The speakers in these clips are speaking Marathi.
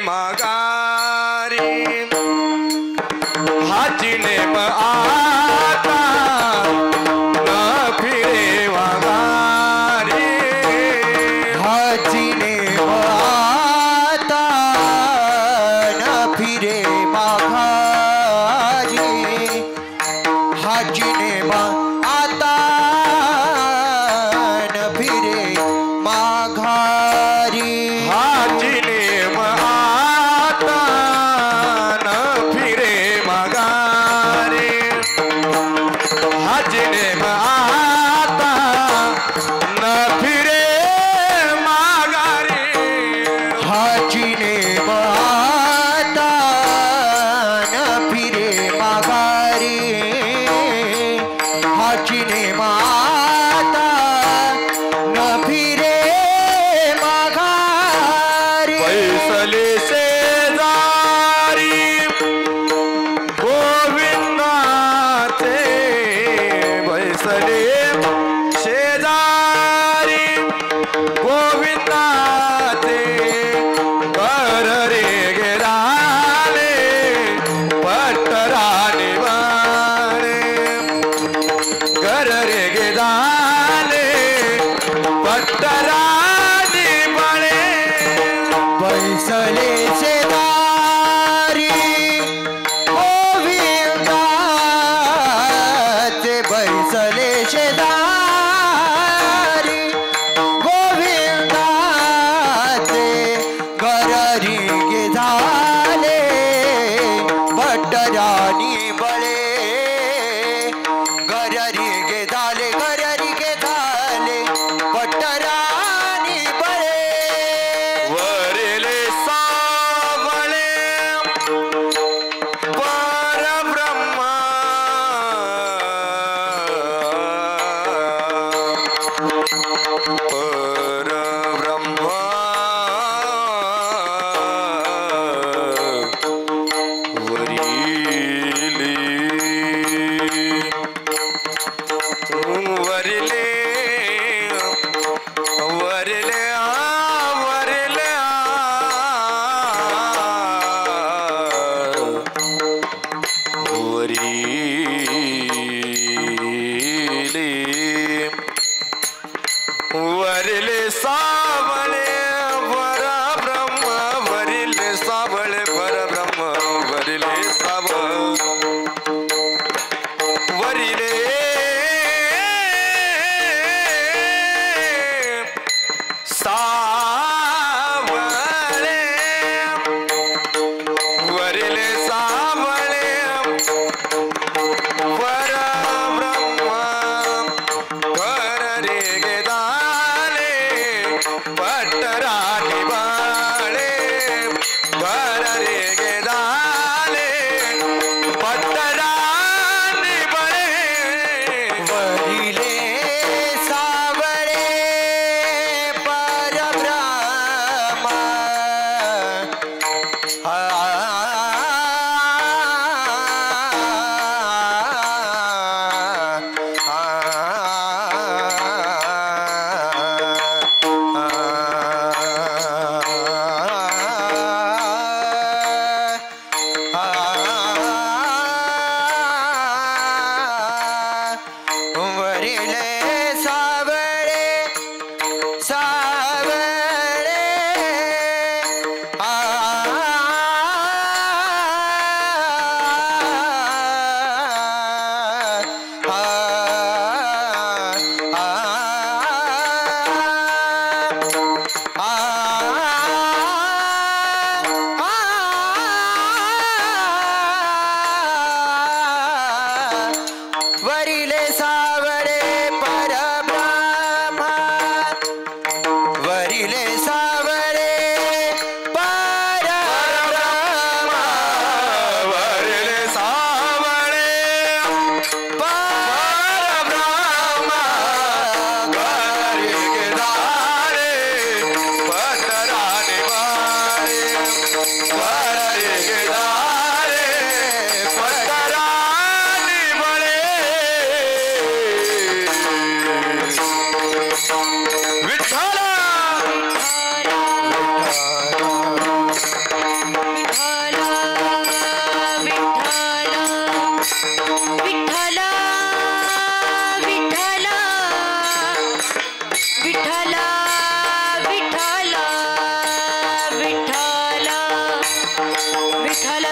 माघारी हाची नेम आता न फिरे माघारी हाची नेम आता न फिरे माघारी हाची नेम आता न फिरे माघारी हाची नेम आता न फिरे माघारी हाची नेम आता न फिरे माघारी हाची नेम आता न फिरे माघारी हाची नेम आता न फिरे माघारी बैसले शेजारी गोविंदाचे बैसले शेजारी गोविंदाचे कर रे गेराले पटराने वाळे कर रे गेराले पटराने वाळे बैसले शेजारी गोविंदाचे बैसले शेजारी गोविंदाचे गररी गे झाले पटरानी बळे गररी गे झाले गररी गे झाले पटरानी बळे वरिले सावळे परब्रह्म परब्रह्म वरिले वरिले वरिले वरिले सावळे परब्रह्म वरिले सावळे परब्रह्म वरिले साव वरिले सावळे वरिले सावळे परब्रह्म कर रे गेदाले पटरानी बाळे कर रे गेदाले पटरानी बळे वरिले सावळे परब्रह्म वरिले सावळे सावळे वरिले सावळे परब्रह्म वरिले सावळे परब्रह्म वरिले सावळे परब्रह्म कर रे गेदाले पटरानी बाळे कर रे गेदाले पटरानी बळे विठ्ठल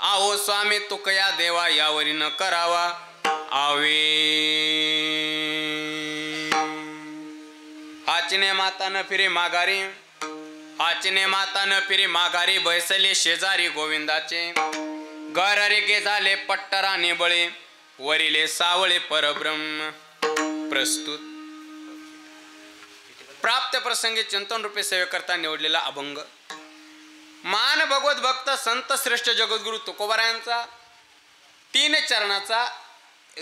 आहो स्वामी तुकया देवा यावरी न करावा आवे हाचने माता न फिरे माघारी हाचने माता न फिरे माघारी बैसले शेजारी गोविंदाचे गररे गे झाले पट्टराने बळे वरिले सावळे परब्रह्म प्रस्तुत प्राप्त प्रसंगी चिंतन रूपे सेवेकरता निवडलेला अभंग मान भगवत भक्त संत श्रेष्ठ जगद्गुरु तुकोबारायांचा 3 चरणाचा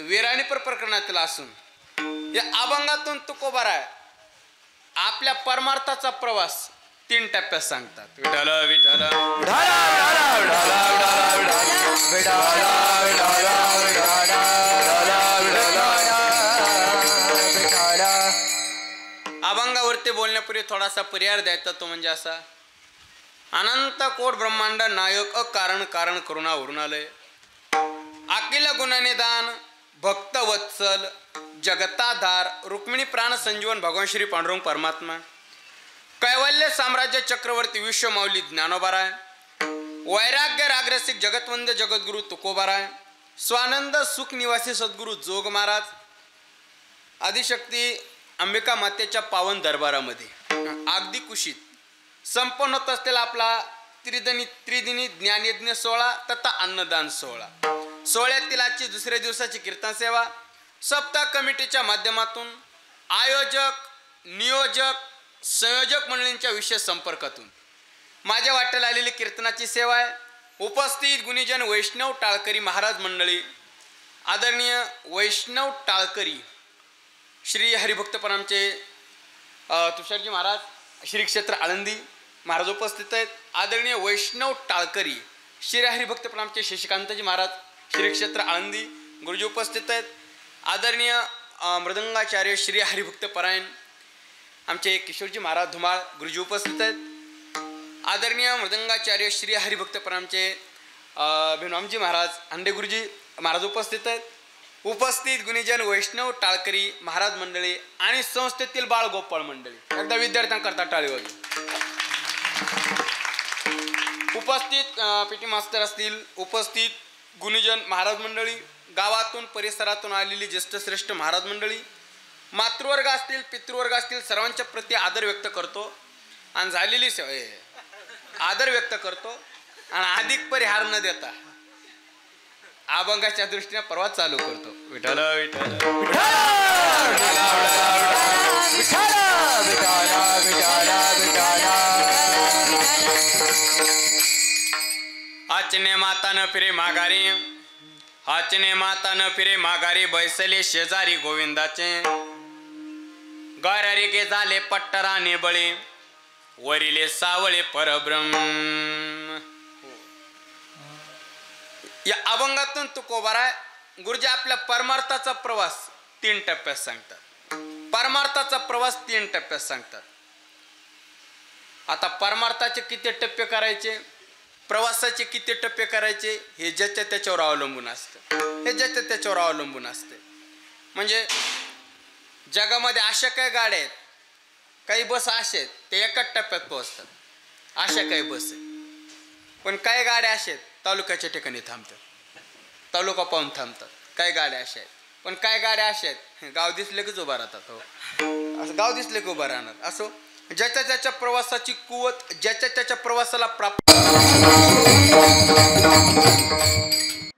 विराणीपर प्रकरणातील असून या अभंगातून तुकोबाराय आपल्या परमार्थाचा प्रवास 3 टप्प्यात सांगतात. विठ्ठल विठ्ठल अभंगावरती बोलण्यापूर्वी थोडासा पर्याय द्यायचा तो म्हणजे असा अनंत कोट ब्रह्मांड नायक अकारण कारण करुणा उरुणालय अखिल गुणनिदान भक्त वत्सल जगताधार रुक्मिणी प्राण संजीवन भगवान श्री पांडुरंग परमात्मा कैवल्य साम्राज्य चक्रवर्ती विश्व माऊली ज्ञानोबाराय वैराग्य रागरसिक जगतवंद जगद्गुरु तुकोबाराय स्वानंद सुख निवासी सद्गुरु जोग महाराज आदिशक्ती अंबिका मातेच्या पावन दरबारामध्ये अगदी कुशीत संपन्न होत असलेला आपला त्रिदिनी ज्ञानयज्ञ सोहळा तथा अन्नदान सोहळा सोहळ्यातील आजची दुसऱ्या दिवसाची कीर्तन सेवा सप्ताह कमिटीच्या माध्यमातून आयोजक नियोजक संयोजक मंडळींच्या विशेष संपर्कातून माझ्या वाट्याला आलेली कीर्तनाची सेवा आहे. उपस्थित गुणीजन वैष्णव टाळकरी महाराज मंडळी आदरणीय वैष्णव टाळकरी श्री हरिभक्तपरामचे तुषारजी महाराज श्री क्षेत्र आळंदी महाराज उपस्थित आहेत. आदरणीय वैष्णव टाळकरी श्री हरिभक्तपरामचे शशिकांतजी महाराज श्री क्षेत्र आळंदी गुरुजी उपस्थित आहेत. आदरणीय मृदंगाचार्य श्री हरिभक्तपरायण आमचे किशोरजी महाराज धुमाळ गुरुजी उपस्थित आहेत. आदरणीय मृदंगाचार्य श्री हरिभक्तपरामचे भेनवामजी महाराज अंडे गुरुजी महाराज उपस्थित आहेत. उपस्थित गुणीजन वैष्णव टाळकरी महाराज मंडळी आणि संस्थेतील बाळ गोपाळ मंडळी एकदा विद्यार्थ्यांकरता टाळी वाजवा. उपस्थित पीटी मास्तर असतील उपस्थित गुणीजन महाराज मंडळी गावातून परिसरातून आलेली ज्येष्ठ श्रेष्ठ महाराज मंडळी मातृवर्ग असतील पितृवर्ग असतील सर्वांच्या प्रती आदर व्यक्त करतो आणि झालेली आदर व्यक्त करतो आणि अधिक परिहार न देता अभंगाच्या दृष्टीने प्रवास चालू करतो. विठ्ठल विठ्ठल हाचने माता न फिरे माघारी हाचने माता न फिरे माघारी बैसले शेजारी गोविंदाचे गरारी गे झाले पट्टराने बळे वरिले सावळे परब्रह्म. या अभंगातून तुकोबाराय गुरुजी आपल्या परमार्थाचा प्रवास 3 टप्प्यात सांगतात. परमार्थाचा प्रवास 3 टप्प्यात सांगतात. आता परमार्थाचे किती टप्पे करायचे प्रवासाचे किती टप्पे करायचे हे ज्याच्या त्याच्यावर अवलंबून असतं. हे ज्याच्या त्याच्यावर अवलंबून असते. म्हणजे जगामध्ये अशा काही गाड्या आहेत काही बस अशा आहेत ते एकाच टप्प्यात पोहोचतात अशा काही बस आहेत. पण काही गाड्या अशा आहेत तालुक्याच्या ठिकाणी थांबतात तालुका पाहून थांबतात. काही गाड्या अशा आहेत पण काही गाड्या अशा आहेत गाव दिसले की उभा राहतात. हो असं गाव दिसले की उभा राहणार. असो ज्याच्या त्याच्या प्रवासाची कुवत ज्याच्या त्याच्या प्रवासाला प्राप्त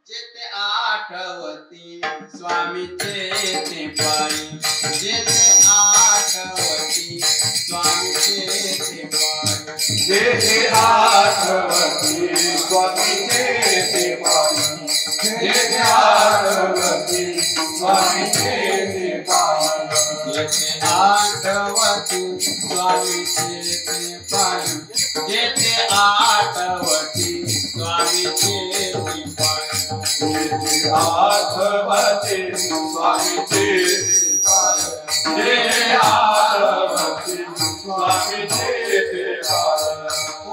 जेते आठवती स्वामीचे ते पायी जेते आठवती स्वामीचे ते पायी जेते आठवती स्वामीचे ते पायी जेते आठवती स्वामीचे ते पायी जेते आठवती स्वामीचे ते पायी जेते आठवती स्वामीचे ते पायी जेते आठवती स्वामीचे ते पायी जेते आठवती स्वामीचे ते पायी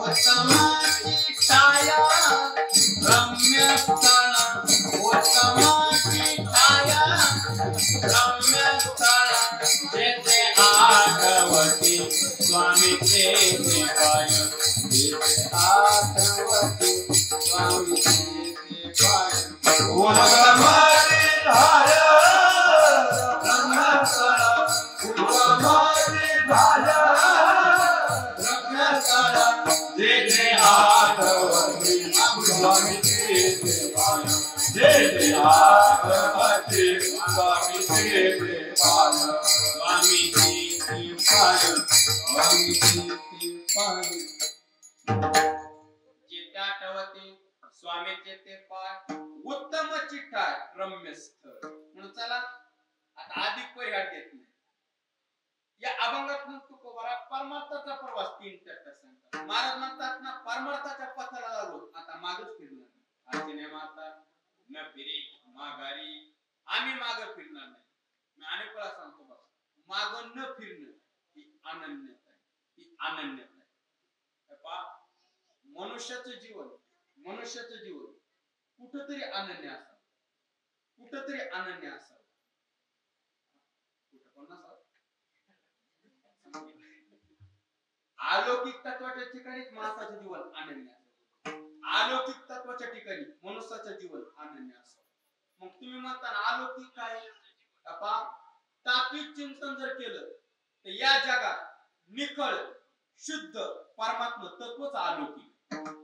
उत्तमाची छाया रम्य स्थळ उत्तमाची छाया रम्य स्थळ जेते आठवती स्वामीचे ते पायी जेते आठवती स्वामीचे स्वामीचे ते पाय उत्तम चिठ्ठा रम्य स्थळ म्हणून चला आता अधिक परिहार देत नाही या अभंगातून तुकोबारा परमार्थाचा प्रवास 3 टक्के सांगतात. महाराज म्हणतात ना परमार्थाच्या पथाला लागलो आता मागच फिरणार आजने माता न फिरे माघारी आम्ही माग फिरणार नाही. मी अनेक वेळा सांगतो बघा माग न फिरणं ही अनन्यता आहे, ही अनन्यता आहे. मनुष्याचं जीवन कुठंतरी अनन्य असावं, कुठंतरी अनन्य असावं. कुठं पण नसावं. अलौकिक तत्वाच्या ठिकाणी माणसाचं जीवन अनन्य असावं, अलौकिक तत्वाच्या ठिकाणी मनुष्याचं जीवन अनन्य असावं. मग तुम्ही म्हणता अलौकिक काय? तात्विक चिंतन जर केलं तर या जगात निखळ शुद्ध परमात्मा तत्वच अलौकिक.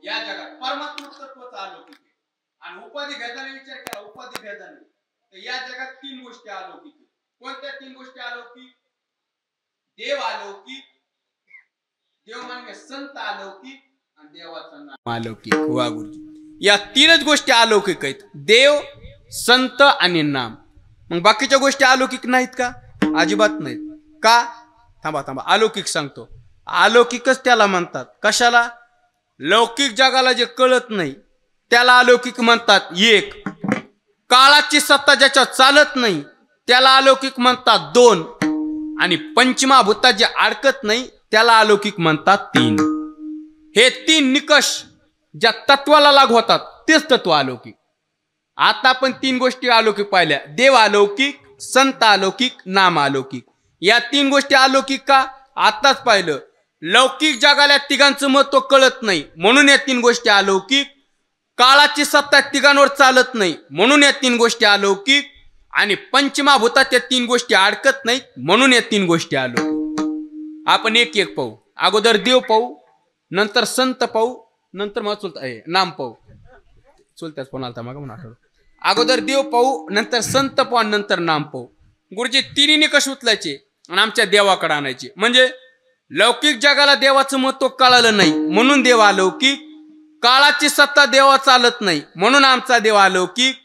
या जगात परमात्मा तत्वच अलौकिक आहे. आणि उपाधी भेदाने विचार केला, उपाधी भेदाने तर या जगात 3 गोष्टी अलौकिक आहेत. कोणत्या 3 गोष्टी अलौकिक? देव अलौकिक, देवमान्य संत अलौकिक आणि देवाचं नाम अलौकिक. वा गुरुजी, या 3च गोष्टी अलौकिक आहेत, देव, संत आणि नाम. मग बाकीच्या गोष्टी अलौकिक नाहीत का? अजिबात नाहीत. का? थांबा अलौकिक सांगतो. अलौकिकच त्याला म्हणतात. कशाला? लौकिक जगाला जे कळत नाही त्याला अलौकिक म्हणतात. एक, काळाची सत्ता ज्याच्यावर चालत नाही त्याला अलौकिक म्हणतात. 2, आणि पंचमहाभूतात जे अडकत नाही त्याला अलौकिक म्हणतात. 3. हे 3 निकष ज्या तत्वाला लागू होतात तेच तत्व अलौकिक. आता आपण 3 गोष्टी अलौकिक पाहिल्या. देव अलौकिक, संत अलौकिक, नाम अलौकिक. या 3 गोष्टी अलौकिक का? आताच पाहिलं. लौकिक जगाला तिघांचं महत्व कळत नाही म्हणून या 3 गोष्टी अलौकिक. काळाची सत्ता तिघांवर चालत नाही म्हणून या 3 गोष्टी अलौकिक. आणि पंचमहाभूतात या 3 गोष्टी अडकत नाहीत म्हणून या 3 गोष्टी अलौकिक. आपण एक एक पाहू. अगोदर देव पाहू, नंतर संत पाहू, नंतर मग नाम पाहू. चुलत्याच फोन आलता मग म्हणून आठवलं. अगोदर देव पाहू, नंतर संत पाहू, नंतर नाम पाहू. गुरुजी 3 निकष उचलायचे आणि आमच्या देवाकडे आणायचे. म्हणजे लौकिक जगाला देवाचं महत्व कळालं नाही म्हणून देव अलौकिक, काळाची सत्ता देवा चालत नाही म्हणून आमचा देव अलौकिक,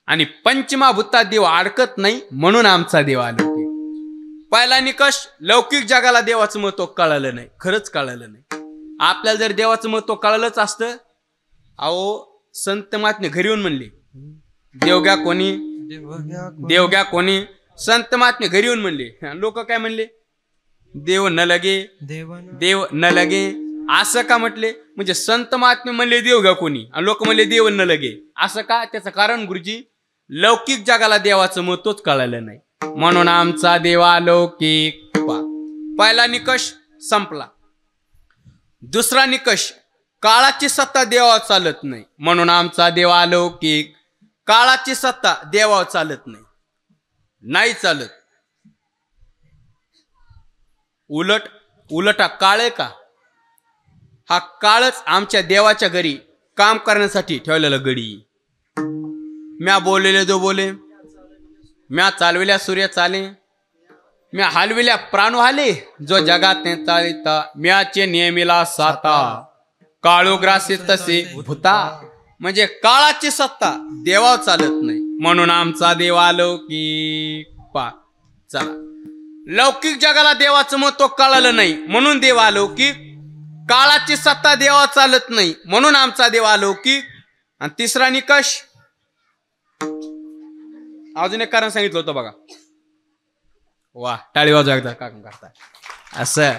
आणि पंचमहाभूतात देव अडकत नाही म्हणून आमचा देव अलौकिक. पहिला निकष, लौकिक जगाला देवाचं महत्व कळालं नाही, खरंच कळालं नाही. आपल्याला जर देवाचं महत्व कळालंच असतं, अहो संत महात्मे घरी येऊन म्हणले देव घ्या कोणी, देव घ्या कोणी. संत महात्मे घरी येऊन म्हणले, लोक काय म्हणले? देव न लगे, देव न लगे. असं का म्हटले? म्हणजे संत महात्मे म्हणले देव घ्या कोणी आणि लोक म्हणले देव न लगे. असं का? त्याचं कारण गुरुजी, लौकिक जगाला देवाचं महत्वच कळालं नाही म्हणून आमचा देव अलौकिक. पहिला निकष संपला. दुसरा निकष, काळाची सत्ता देवावर चालत नाही म्हणून आमचा देव अलौकिक. काळाची सत्ता देवावर चालत नाही, नाही चालत. उलट हा काळ आहे का? हा काळच आमच्या देवाच्या घरी काम करण्यासाठी ठेवलेला गडी. म्या बोललेले जो बोले, म्या चालविल्या सूर्य चाले, म्या हलविल्या प्राण हाले, जो जगात चालिता म्याचे नेमिला साता, काळोग्रासी तसे भूता. म्हणजे काळाची सत्ता देवावर चालत नाही म्हणून आमचा देव अलौकिक. चला, लौकिक जगाला देवाचं महत्व कळालं नाही म्हणून देव अलौकिक, काळाची सत्ता देवावर चालत नाही म्हणून आमचा देव अलौकिक. आणि तिसरा निकष, अजून एक कारण सांगितलं होतं बघा. वा, टाळी वाजवा एकदा का करता. असं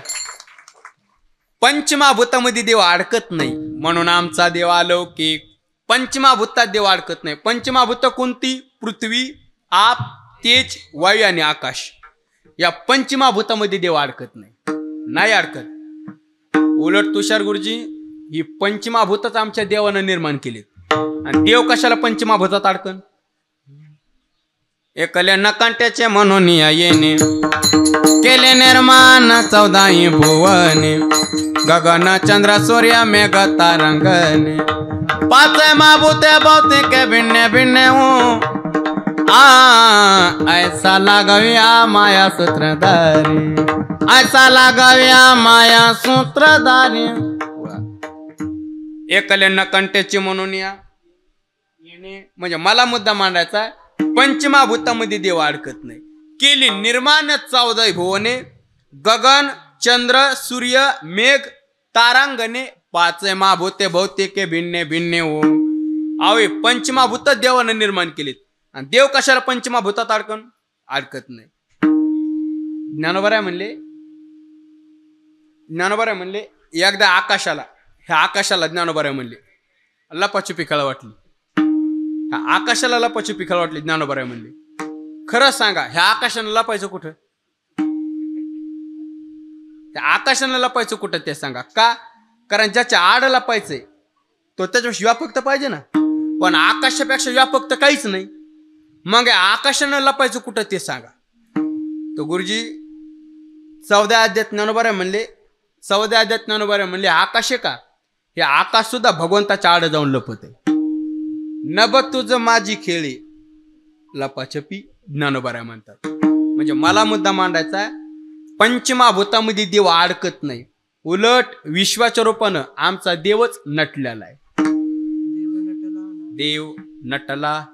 पंचमहाभूतामध्ये देव अडकत नाही म्हणून आमचा देव अलौकिक. पंचमहाभूतात देव अडकत नाही. पंचमहाभूत कोणती? पृथ्वी, आप, तेज, वायू आणि आकाश. या पंचमहाभूतामध्ये देव अडकत नाही, नाही अडकत. उलट तुषार गुरुजी, ही पंचमहाभूतच आमच्या देवानं निर्माण केली आणि देव कशाला पंचमहाभूतात अडकन? एकल्या नकांट्याचे म्हणून या येणे केले निर्माण 14 भुवने गगन चंद्र सूर्य मेघ तारंगणे 5 महाभूते भौतिक भिन्न भिन्न ऐसा लागव्या माया सूत्रधारी ऐसा लागव्या माया सूत्रधारी एकल्या नकांट्याचे म्हणून या येणे म्हणजे मला मुद्दा मांडायचा पंचमहाभूतामध्ये देव अडकत नाही केली निर्माण 14 भुवने गगन चंद्र सूर्य मेघ तारांगणे 5 महाभूते भौतिके भिन्ने भिन्ने आवे पंचमहाभूत देवानं निर्माण केलीत आणि देव कशाला पंचमहाभूतात अडकत नाही ज्ञानोबा म्हणले एकदा आकाशाला ह्या आकाशाला ज्ञानोबा म्हणले लपाछुपी खेळ वाटली आकाशाला लपाछुपी खेळ वाटली ज्ञानोबा म्हणले खरं सांगा ह्या आकाशानं लपायचं कुठं त्या आकाशानं लपायचं कुठं ते सांगा का कारण ज्याच्या आड लपायचंय तो त्याच्यापेक्षा व्यापक तर पाहिजे ना पण आकाशापेक्षा व्यापक तर काहीच नाही मग आकाशानं लपायचं कुठं ते सांगा तो गुरुजी 14 अध्यात ज्ञानोबा म्हणले 14 अध्यात ज्ञानोबा म्हणले आकाश का हे आकाश सुद्धा भगवंताच्या आड जाऊन लपत आहे नभ तुझ माझी खेळी लपाछपी ज्ञानोबा म्हणतात म्हणजे मला मुद्दा मांडायचा पंचमहाभूतामध्ये देव अडकत नाही उलट विश्वाच्या रूपानं आमचा देवच नटलेला आहे देव नटला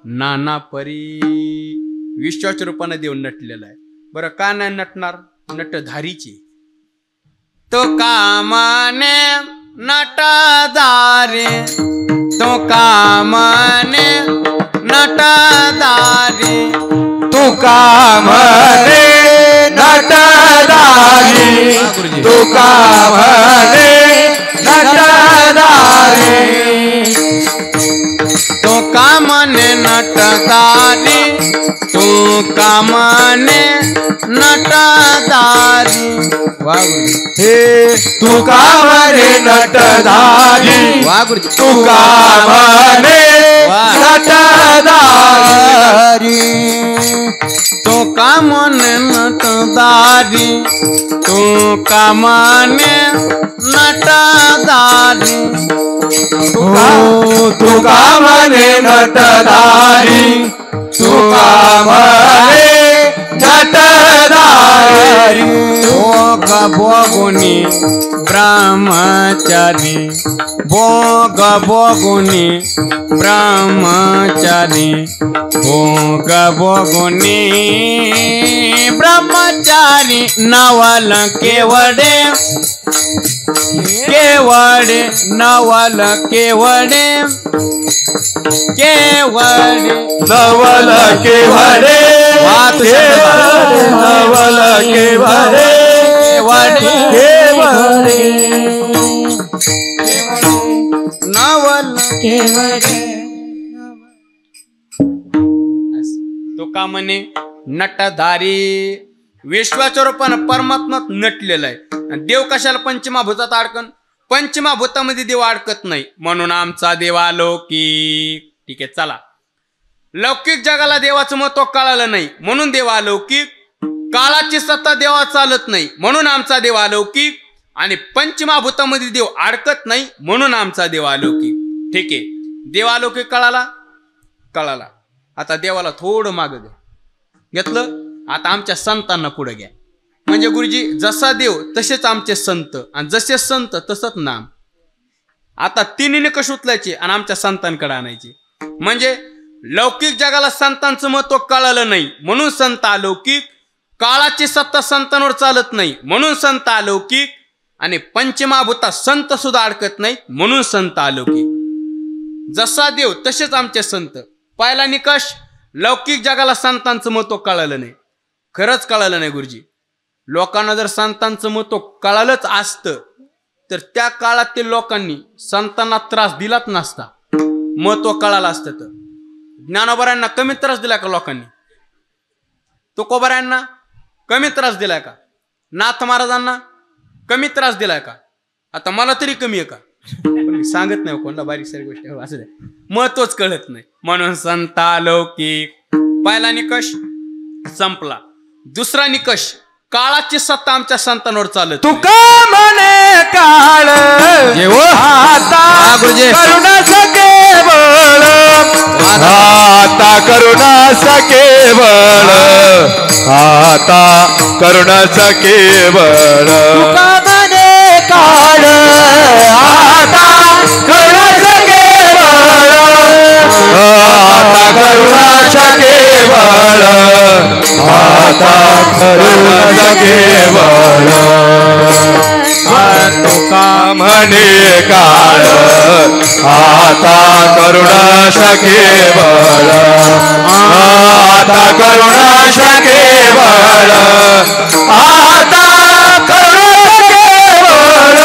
नाना परी विश्वाच्या रूपानं देव नटलेला आहे बरं का नाही नटणार नटधारीची तो कामाने नटदारे तो कामाने नटदारे तू कामने नटदारी तू कामने नटदारी तो कामने नटदारी तू कामने नटदारी हे तू कामने नटदारी तू कामने नटदारी तो कामने नटदारी तू कामने नटदारी तू कामने नटदारी तू कामने नटदारी भोग भोगुनी ब्रह्मचारी भोग भोगुनी ब्रह्मचारी भोग भोगुनी ब्रह्मचारी नवल केवडे केवडे नवल केवडे केवडे नवल केवडे नवल केवडे केवडे नवल तो का म्हणे नटधारी विश्वाच्या रूपानं परमात्मात नटलेला आहे आणि देव कशाला पंचमहाभूतात अडकन पंचमहाभूतामध्ये देव अडकत नाही म्हणून आमचा देव अलौकिक ठीक आहे चला लौकिक जगाला देवाचं महत्व कळालं नाही म्हणून देव अलौकिक काळाची सत्ता देवा चालत नाही म्हणून आमचा देव अलौकिक आणि पंचमहाभूतामध्ये देव अडकत नाही म्हणून आमचा देव अलौकिक ठीक आहे देव अलौकिक कळाला आता देवाला थोडं माग द्या घेतलं आता आमच्या संतांना पुढे घ्या म्हणजे गुरुजी जसा देव तसेच आमचे संत आणि जसे संत तसंच नाम आता तिन्ही निकष उचलायचे आणि आमच्या संतांकडे आणायचे म्हणजे लौकिक जगाला संतांचं महत्व कळालं नाही म्हणून संत अलौकिक काळाची सत्ता संतांवर चालत नाही म्हणून संत अलौकिक आणि पंचमहाभूतात संत सुद्धा अडकत नाही म्हणून संत अलौकिक जसा देव तसेच आमचे संत पहिला निकष लौकिक जगाला संतांचं महत्व कळालं नाही खरंच कळालं नाही गुरुजी लोकांना जर संतांचं महत्व कळालंच असतं तर त्या काळातील लोकांनी संतांना त्रास दिलाच नसता महत्व कळालं असतं तर ज्ञानोबरांना कमी त्रास दिला का लोकांनी तुकोबारांना कमी त्रास दिलाय का नाथ महाराजांना कमी त्रास दिलाय का आता मला तरी कमी आहे का पण मी सांगत नाही कोणला बारीक सारी गोष्ट असं महत्वच कळत नाही म्हणून संत अलौकिक पहिला निकष संपला. दुसरा निकष काळाची सत्ता आमच्या संतांवर चालत. तुका म्हणे काळ आता करुणास केवळ आता करुणास केवळ आता करुणास केवळ तुका म्हणे काळ आता करुणास केवळ आता करुणास केवळ आता करुणास केवळ तुका म्हणे काळ आता करुणास केवळ आता करुणास केवळ आता करुणास केवळ.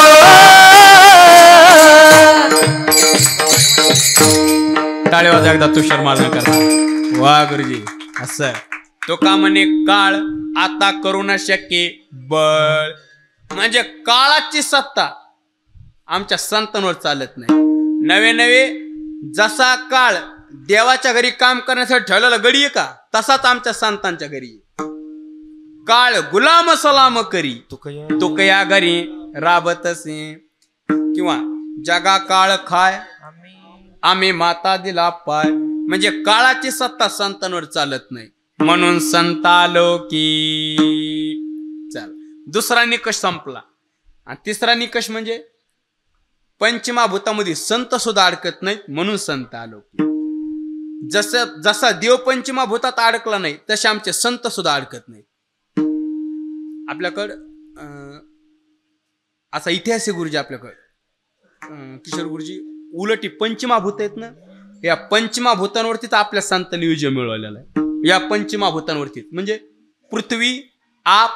टाळे वाजा एकदा तुषार मार्जन करा. वा गुरुजी. असं तो का म्हणे काळ आता करुणा शक्य बळ म्हणजे काळाची सत्ता आमच्या संतांवर चालत नाही. नवे नवे जसा काळ देवाच्या घरी काम करण्यासाठी ठेवलेला गडी आहे का तसाच आमच्या संतांच्या घरी. काळ गुलाम सलाम करी तुक या घरी राबतसे किंवा जगा काळ खाय आम्ही माता दिला पाय म्हणजे काळाची सत्ता संतांवर चालत नाही. म्हणून संतालो की चल. दुसरा निकष संपला. आणि तिसरा निकष म्हणजे पंचमाभूतामध्ये संत सुद्धा अडकत नाहीत म्हणून संत आलो. जसा देव पंचमाभूतात अडकला नाही तसे आमचे संत सुद्धा अडकत नाहीत. आपल्याकडं असा इतिहास आहे गुरुजी. आपल्याकडं किशोर गुरुजी उलटी पंचमाभूत आहेत ना या पंचमाभूतांवरतीच आपल्या संतांनी विजय मिळवलेला आहे. या पंचमाभूतांवरतीच म्हणजे पृथ्वी आप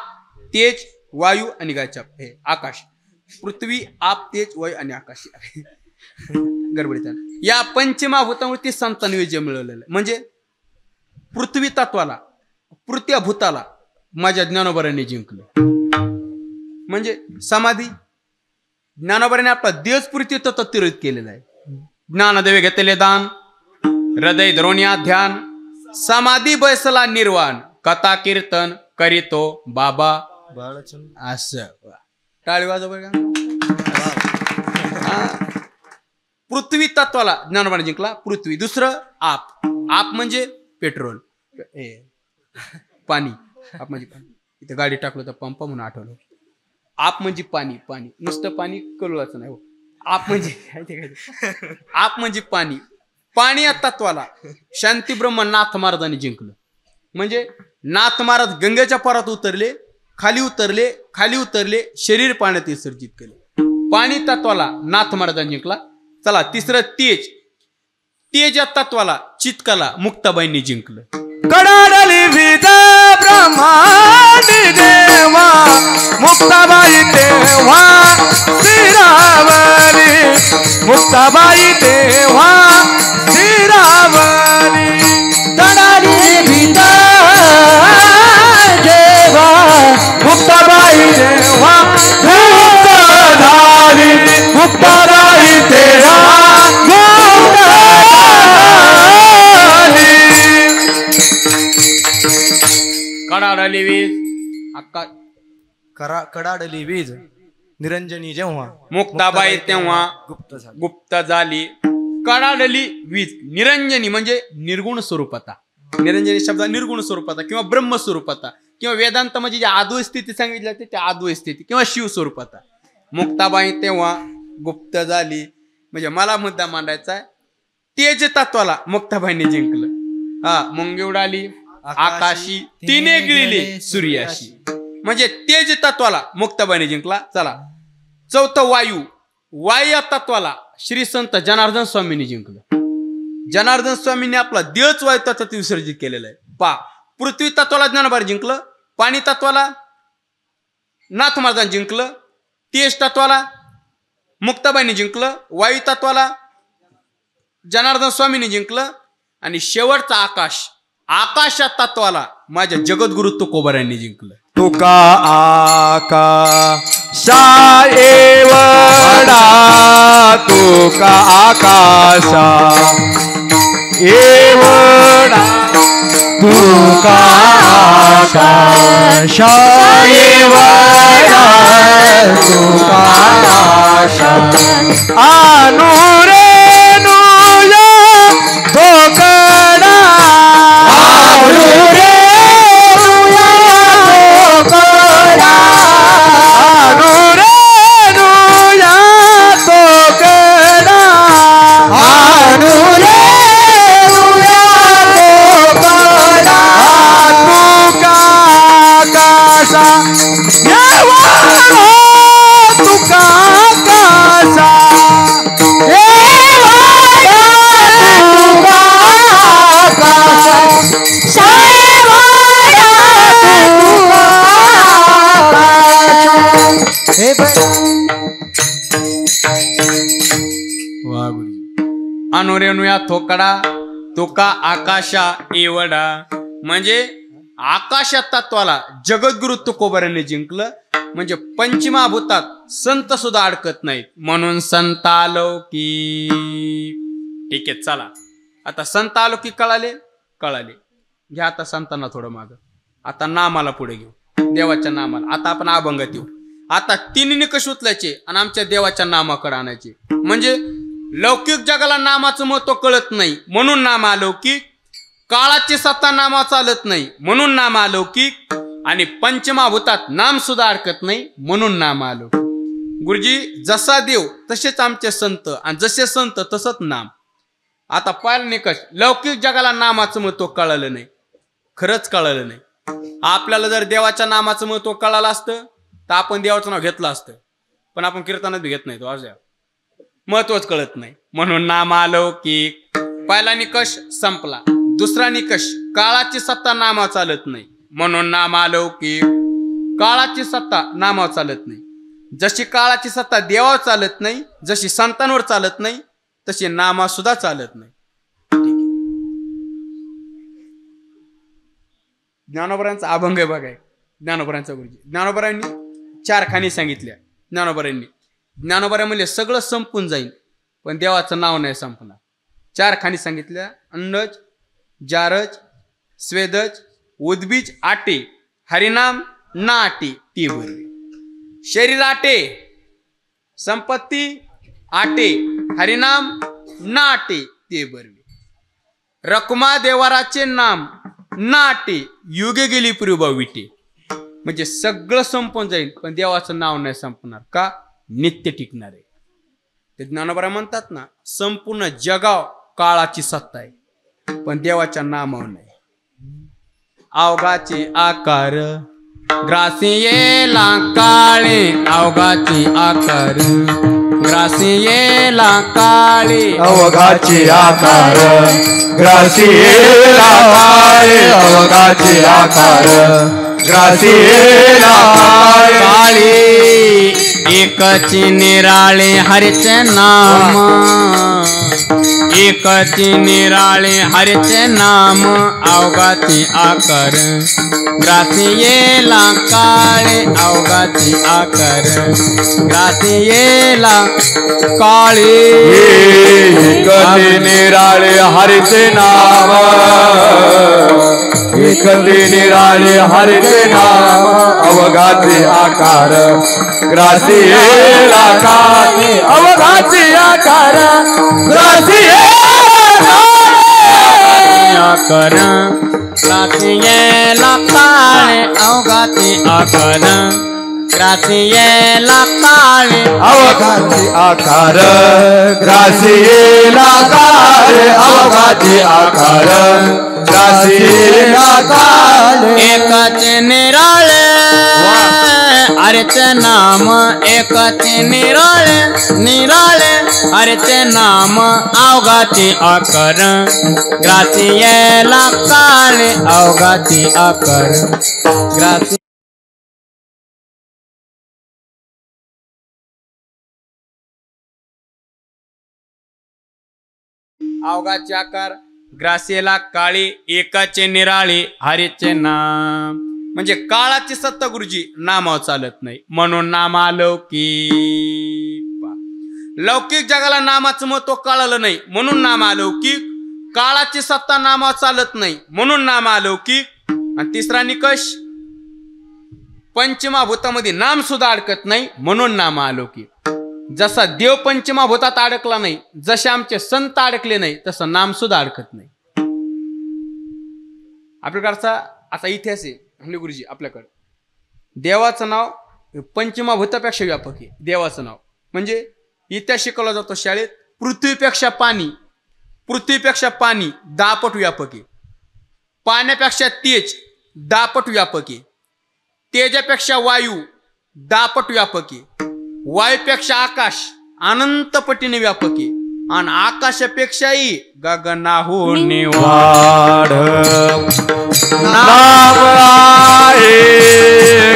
तेज वायू आणि गायच्या हे आकाश. पृथ्वी आप तेज वायू आणि आकाश गडबडीत या पंचमाभूतांवरती संतांनी विजय मिळवलेला आहे. म्हणजे पृथ्वी तत्वाला पृथ्वी भूताला माझ्या ज्ञानोबारांनी जिंकलं. म्हणजे समाधी ज्ञानोबारांनी आपला देशपुरती तत्व तिरोध केलेला आहे. ज्ञानदेवे घेतलेले दान हृदय धरोनिया ध्यान समाधी बैसला निर्वाण कथा कीर्तन करीतो बाबा असं. टाळी वाजव बरं का. पृथ्वी तत्वाला ज्ञानोबाने जिंकला. पृथ्वी. दुसरं आप. आप म्हणजे पेट्रोल पाणी. आप म्हणजे पाणी. इथे गाडी टाकलो तर पंप म्हणून आठवलं. आप म्हणजे पाणी. पाणी नुसतं पाणी कळूचं नाही. आप म्हणजे आप म्हणजे पाणी. पाणी या तत्वाला शांती ब्रह्म नाथ महाराजांनी जिंकलं. म्हणजे नाथ महाराज गंगेच्या पारात उतरले खाली उतरले खाली उतरले शरीर पाण्यात विसर्जित केले. पाणी तत्वाला नाथ महाराजांनी जिंकला. चला तिसरं तेज. तेज या तत्वाला चित्काला मुक्ताबाईंनी जिंकलं. कडाडली विजा ब्रह्मांडी देवा मुक्ताबाई तेव्हा श्रीरावली मुक्ताबाई तेव्हा श्रीरावली. कडाडली विजा देवा मुक्ताबाई तेव्हा झाली मुक्ताबाई तेव्हा कडाडली वीज अक्का कडाडली वीज निरंजनी जेव्हा मुक्ताबाई तेव्हा गुप्त झाली. कडाडली वीज निरंजनी म्हणजे निर्गुण स्वरूपता. निरंजनी शब्द निर्गुण स्वरूपता किंवा ब्रह्म स्वरूपता किंवा वेदांत म्हणजे जी आद्वैत स्थिती सांगितली जाते त्या आद्वैत स्थिती किंवा शिव स्वरूपता. मुक्ताबाई तेव्हा गुप्त झाली म्हणजे मला मुद्दा मांडायचा आहे. तेज तत्वाला मुक्ताबाईंनी जिंकलं. हा मुंगी उडाली आकाशी तिने गिळली सूर्याशी म्हणजे तेज तत्वाला मुक्ताबाईने जिंकला. चला चौथं वायू. वायू या तत्वाला श्री संत जनार्दन स्वामींनी जिंकलं. जनार्दन स्वामींनी आपला देहच वायू तत्वात विसर्जित केलेला आहे. पृथ्वी तत्वाला ज्ञानोबा जिंकलं. पाणी तत्वाला नाथ महाराजांनी जिंकलं. तेज तत्वाला मुक्ताबाईंनी जिंकलं. वायू तत्वाला जनार्दन स्वामींनी जिंकलं. आणि शेवटचा आकाश. आकाशा तत्वाला माझ्या जगद्गुरु तुकोबारांनी जिंकलं. तुका आकाशा एवढा तुका आकाशा एवढा तुका आकाश एवढा तुका आकाश अनुरेनुया धोकडा अनुरेनुया धोकडा अनुरेनुया धोकडा अनुरेनुया धोकडा तुका आकाशा तुका आकाशा अनुरेणुया थोकडा तुका आकाशा एवढा म्हणजे आकाशात तत्वाला जगद्गुरु तुकोबराने जिंकलं. म्हणजे पंचमाभूतात संत सुद्धा अडकत नाहीत म्हणून संतालौकिक. ठीक आहे चला आता संतालौकिक कळाले कळाले. घ्या आता संतांना थोडं माग. आता नामाला पुढे घेऊ देवाच्या नामाला. आता आपण अभंगात येऊ. आता तीन निकष उचलायचे आणि आमच्या देवाच्या नामाकडे आणायचे. म्हणजे लौकिक जगाला नामाचं महत्व कळत नाही म्हणून नाम अलौकिक. काळाची सत्ता नामा चालत नाही म्हणून नाम अलौकिक. आणि पंचमाभूतात नाम सुद्धा अडकत नाही म्हणून नाम अलौकिक. गुरुजी जसा देव तसेच आमचे संत आणि जसे संत तसंच नाम. आता पहिला निकष लौकिक जगाला नामाचं महत्व कळलं नाही. खरंच कळलं नाही. आपल्याला जर देवाच्या नामाचं महत्व कळालं असतं तर आपण देवाचं नाव घेतलं असतं. पण आपण कीर्तनात बी घेत नाही. तो आज महत्वच कळत नाही म्हणून नाम अलौकिक. पहिला निकष संपला. दुसरा निकष काळाची सत्ता नामावर चालत नाही म्हणून नाम अलौकिक. काळाची सत्ता नामावर चालत नाही. जशी काळाची सत्ता देवावर चालत नाही जशी संतांवर चालत नाही तशी नामा सुद्धा चालत नाही. ज्ञानोबरांचा अभंग आहे बघाय. ज्ञानोबरांचा गुरुजी ज्ञानोबरांनी 4 खाणी सांगितल्या. ज्ञानोबरा म्हणजे सगळं संपून जाईल पण देवाचं नाव नाही संपणार. 4 खाणी सांगितल्या. अंडज जारज स्वेदज उद्बीज आटे हरिनाम ना आटे ती बरवे. शरीर आटे संपत्ती आटे हरिनाम ना आटे ते बरवे. रकमा देवाराचे नाम ना आटे युगे गेली पूर्व विटे. म्हणजे सगळं संपून जाईल पण देवाचं नाव नाही संपणार. का? नित्य टिकणार आहे. ते ज्ञानोबरा म्हणतात ना संपूर्ण जगाव काळाची सत्ता आहे पण देवाच्या नामावर नाही. अवघाचे आकार ग्रासियेला काळे अवघाचे आकार ग्रासियेला काळे अवघाचे आकार ग्रासियेला काळे अवघाचे आकार ग्रासियेला काळे एकची निराळे हरिचे नाम एकची निराळे हरिचे नाम अवघाचे आकार ग्रासियेला काळे अवघाचे आकार ग्रासियेला काळे एकते निराळे हरिचे नाम एकते निराळे हरिचे नाम अवघाचे आकार ग्रासियेला काळे अवघाचे आकार ग्रासियेला आकार ग्रासियेला काळे अवघाचे आकार ग्रासियेला काळे अवघाचे आकार ग्रासियेला काळे अवघाचे आकार ग्रासियेला काळे एकचे निराळे हरिचे नाम एकचे निराळे निराळे हरिचे नाम अवघाचे आकार ग्रासियेला काळे अवघाचे आकार ग्रासी अवघाचे आकार ग्रासियेला काळे एकाचे निराळे हरीचे नाम. म्हणजे काळाची सत्ता गुरुजी नामावर चालत नाही म्हणून नाम अलौकिक. लौकिक जगाला नामाचं महत्व कळालं नाही म्हणून नाम अलौकिक. काळाची सत्ता नामावर चालत नाही म्हणून नाम अलौकिक. आणि तिसरा निकष पंचमहाभूतामध्ये नाम सुद्धा अडकत नाही म्हणून नाम अलौकिक. जसा देव पंचमहाभूतात अडकला नाही, जसे आमचे संत अडकले नाही, तसं नाम सुद्धा अडकत नाही. आपल्याकडचा असा इतिहास आहे हल्ली गुरुजी. आपल्याकडे देवाचं नाव पंचमहाभूतापेक्षा व्यापक आहे. देवाचं नाव म्हणजे इतिहास शिकवला जातो शाळेत. पृथ्वीपेक्षा पाणी 10 पट व्यापक आहे. पाण्यापेक्षा तेज 10 पट व्यापक आहे. तेजापेक्षा वायू 10 पट व्यापक आहे. वायूपेक्षा आकाश अनंत पटीने व्यापक आहे. आणि आकाशापेक्षाही गगनाहून वाढ नाम आहे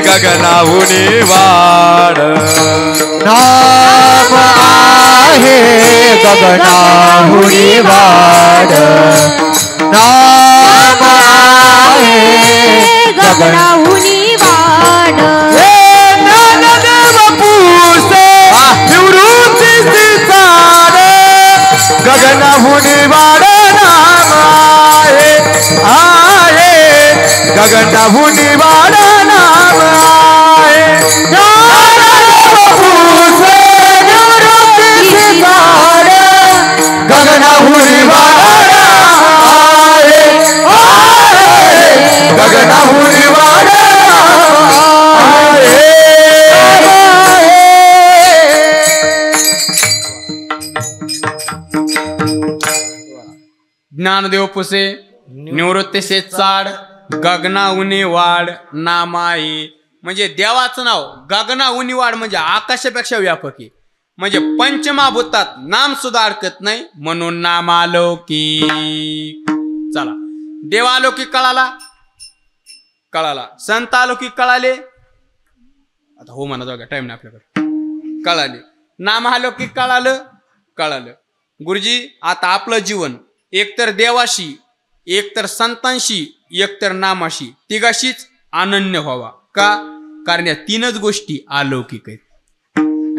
गगनाहून वाढ नाम आहे गगनाहून वाढ नाम आहे गगनाहून वाढ ज्ञानदेव पूसे निवृत्ती सितार गगनाहून वाढ नाम आहे गगनाहून वाढ नाम आहे ज्ञानदेव पूसे निवृत्ती सितार गगनाहून वाढ आहे गगनाहून वाढ ज्ञानदेव पुसे निवृत्ती से चाड गगनाहुनी वाढ नाम आहे. म्हणजे देवाचं नाव गगनाहुनी वाढ म्हणजे आकाशापेक्षा व्यापक आहे. म्हणजे पंचमहाभूतात नाम सुद्धा अडकत नाही म्हणून नाम अलौकिक. चला देव अलौकिक कळाला संत अलौकिक कळाले. आता हो म्हणा जाऊ टाइम नाही आपल्याकडे. कळाले नाम अलौकिक कळालं. गुरुजी आता आपलं जीवन एकतर देवाशी, एकतर संतांशी, एकतर नामाशी, तिघाशीच अनन्य व्हावा. का? कारण या तीनच गोष्टी अलौकिक आहेत.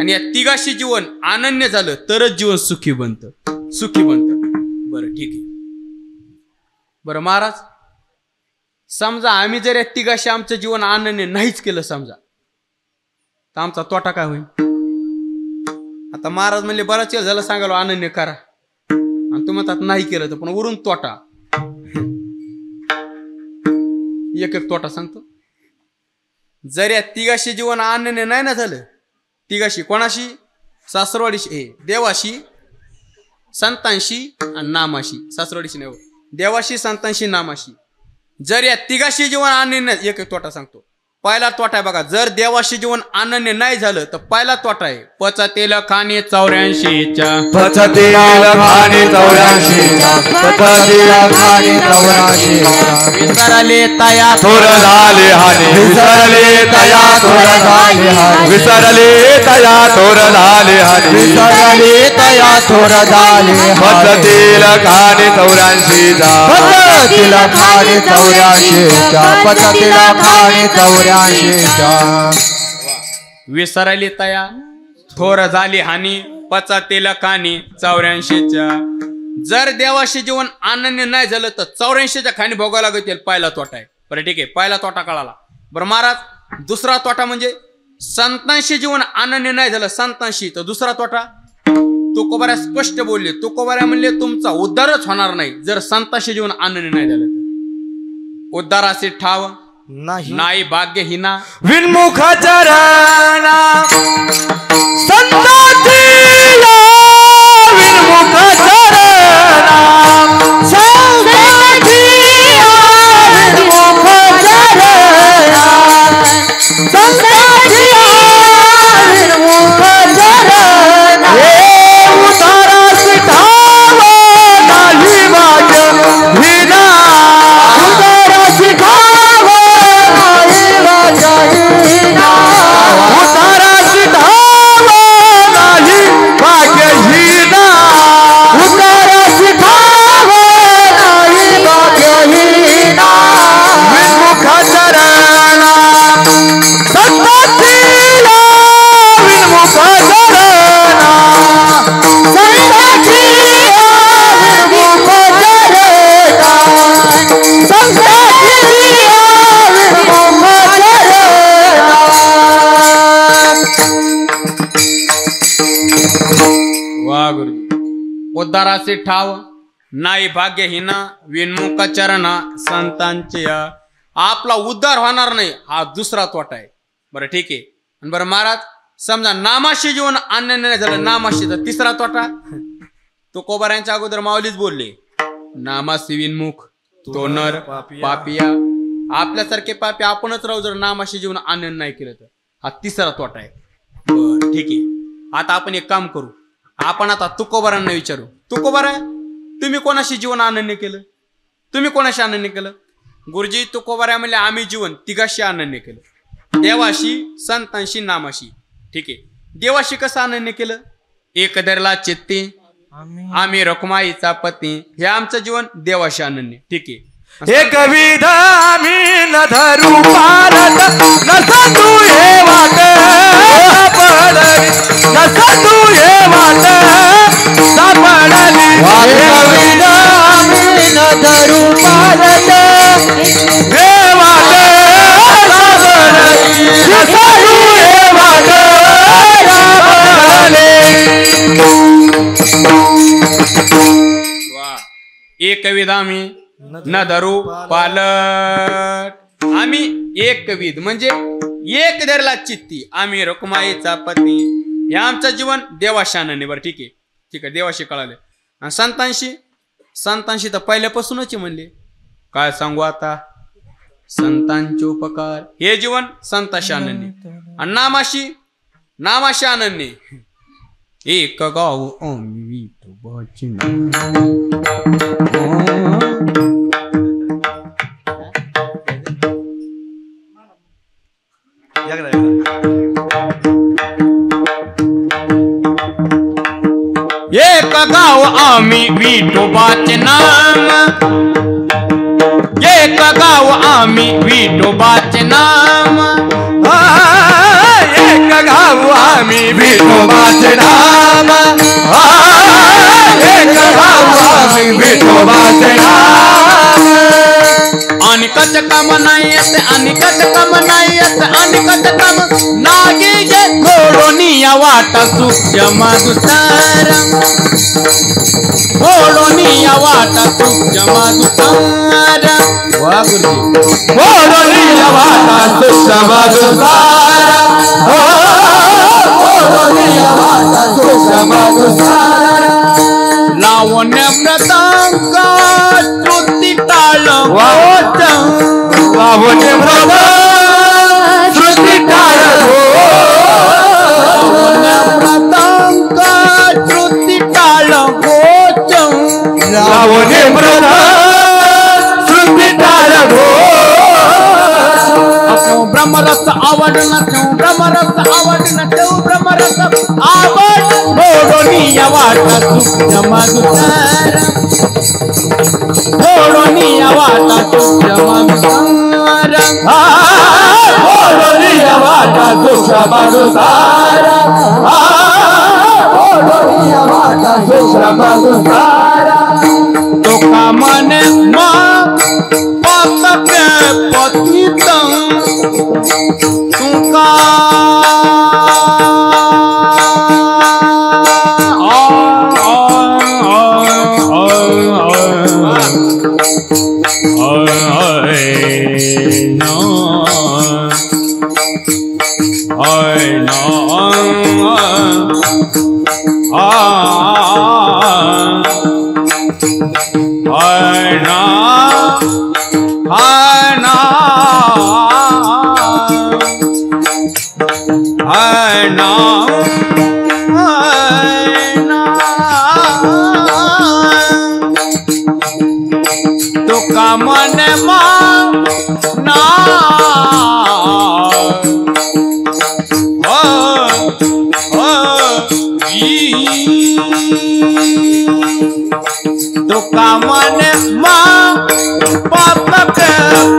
आणि या तिघाशी जीवन अनन्य झालं तरच जीवन सुखी बनतं. बरं ठीक आहे. बरं महाराज, समजा आम्ही जर या तिघाशी आमचं जीवन अनन्य नाहीच केलं समजा, तर आमचा तोटा काय होईल? आता महाराज म्हणले बराच वेळ झालं सांगालो अनन्य करा, आणि तुम्ही म्हणतात नाही केलं तर पण वरून तोटा. एक तोटा सांगतो. जर या तिघाशी जीवन अनन्य नाही ना झालं, तिघाशी कोणाशी? सासरवाडीशी, देवाशी, संतांशी आणि नामाशी. सासरवाडीशी नाही, देवाशी, संतांशी, नामाशी. जर या तिघाशी जीवन अनन्य, एक तोटा सांगतो. पहिला तोटा आहे बघा, जर देवाशी जीवन अनन्य नाही झालं तर पहिला तोटा आहे पचतेल खाणे 84च्या. पचतेल खाणे 84च्या. पचतेल खाणे 84च्या. विसरले तया थोर झाले हाने. विसरले तया थोर झाले हाने. विसरले तया थोर झाले हाने. विसरले तया थोर झाले. पचतेल खाणे 84च्या. पचतेल खाणे 84च्या. पचतेल खाणे 84च्या. विसरली तया थोर झाली हानी पचतेल खाणी 84च्या. जर देवाशी जीवन अनन्य नाही झालं तर 84च्या खाणी भोगायला लागतील. पहिला तोटा आहे. बरं ठीक आहे, पहिला तोटा कळाला. बरं महाराज, दुसरा तोटा म्हणजे संतांशी जीवन अनन्य नाही झालं, संतांशी, तर दुसरा तोटा तुकोबाऱ्या स्पष्ट बोलले. तुकोबाऱ्या म्हणले तुमचा उद्धारच होणार नाही जर संतांशी जीवन अनन्य नाही झालं तर. उद्धाराचे ठाव नाही भाग्य हिना विनमुख चरणा संतांतीला. विनमुख चरणा संतांतीला. विनमुख चरणा संतांतीला. विनमुख चरणा. उतारास ठाव नाही भाग्य हिना. उतारास ठाव संतांचे ठाव नाही भाग्यहीना विनमुख चरणा संतांचे आपला उद्धार होणार नाही हा दुसरा तोटा आहे. बरं ठीक आहे. आणि बरं महाराज समजा नामाशी जीवन अन्य नाही झालं नामाशीचा तिसरा तोटा तुकोबारांच्या अगोदर माऊलीच बोलले नामासी विनमुख तो नर पापिया आपल्यासारखे पापी आपणच राहू जर नामाशी जीवन आनंद नाही केलं तर हा तिसरा तोटा आहे. बरं ठीक आहे. आता आपण एक काम करू आपण आता तुकोबारांना विचारू तुकोबारा तुम्ही कोणाशी जीवन आनंद केलं तुम्ही कोणाशी आनंद केलं. गुरुजी तुकोबारा म्हणले आम्ही जीवन तिघाशी आनंद केलं देवाशी संतांशी नामाशी. ठीक आहे. देवाशी कसं आनंद केलं एक धरला चित्ती आम्ही रखुमाईचा पती हे आमचं जीवन देवाशी आनंद. ठीक आहे. एक विध आम्ही न धरू पारत नसा तू हे वाट सापडली नसा तू हे वाट सापडली एक विध आम्ही न धरू पारत हे वाट सापडली नसा तू हे वाट सापडली. एक विध आम्ही न धरू पालट आम्ही एक विध म्हणजे एक धरला चित्ती आम्ही रखुमाईचा पती हे आमचं जीवन देवाशी आनंद. बरं ठीक आहे ठीक आहे देवाशी कळाले. आणि संतांशी तर पहिल्यापासूनच म्हणले काय सांगू आता संतांचे उपकार हे जीवन संताशी आनंद. आणि नामाशी आनंद एक गाव विठोबाची एक गाव आम्ही विठोबाचे नाम एक गाव आम्ही विठोबाचे नाम एक गाव आम्ही विठोबाचे नाम एक गाव आम्ही विठोबाचे नाम. अनिकट काम नाही येत अनिकट काम नाही येत अनिकट काम नागी जे घोडोनिया वाटा सूक्ष्म दुसार घोडोनिया वाटा सूक्ष्म दुसार वा गुरुजी घोडोनिया वाटा सूक्ष्म दुसार घोडोनिया वाटा सूक्ष्म दुसार. लावण्य मृतांक श्रुती टाळ लावण्य मृत श्रुती टाळ मृतांक श्रुती टाळ लावण्य मृत श्रुती टाळ ब्रह्मरस आवडला ठेव ब्रह्मरस आवडला ठेव ब्रह्मरस आवड घोडोनिया वाटा सूक्ष्म दुसार घोडोनिया वाटा सूक्ष्म दुसार घोडोनिया वाटा सूक्ष्म दुसार घोडोनिया वाटा सूक्ष्म दुसार. तुका मने मा पाप पतित तुका तुका मन मा ना तुका मन मा पाप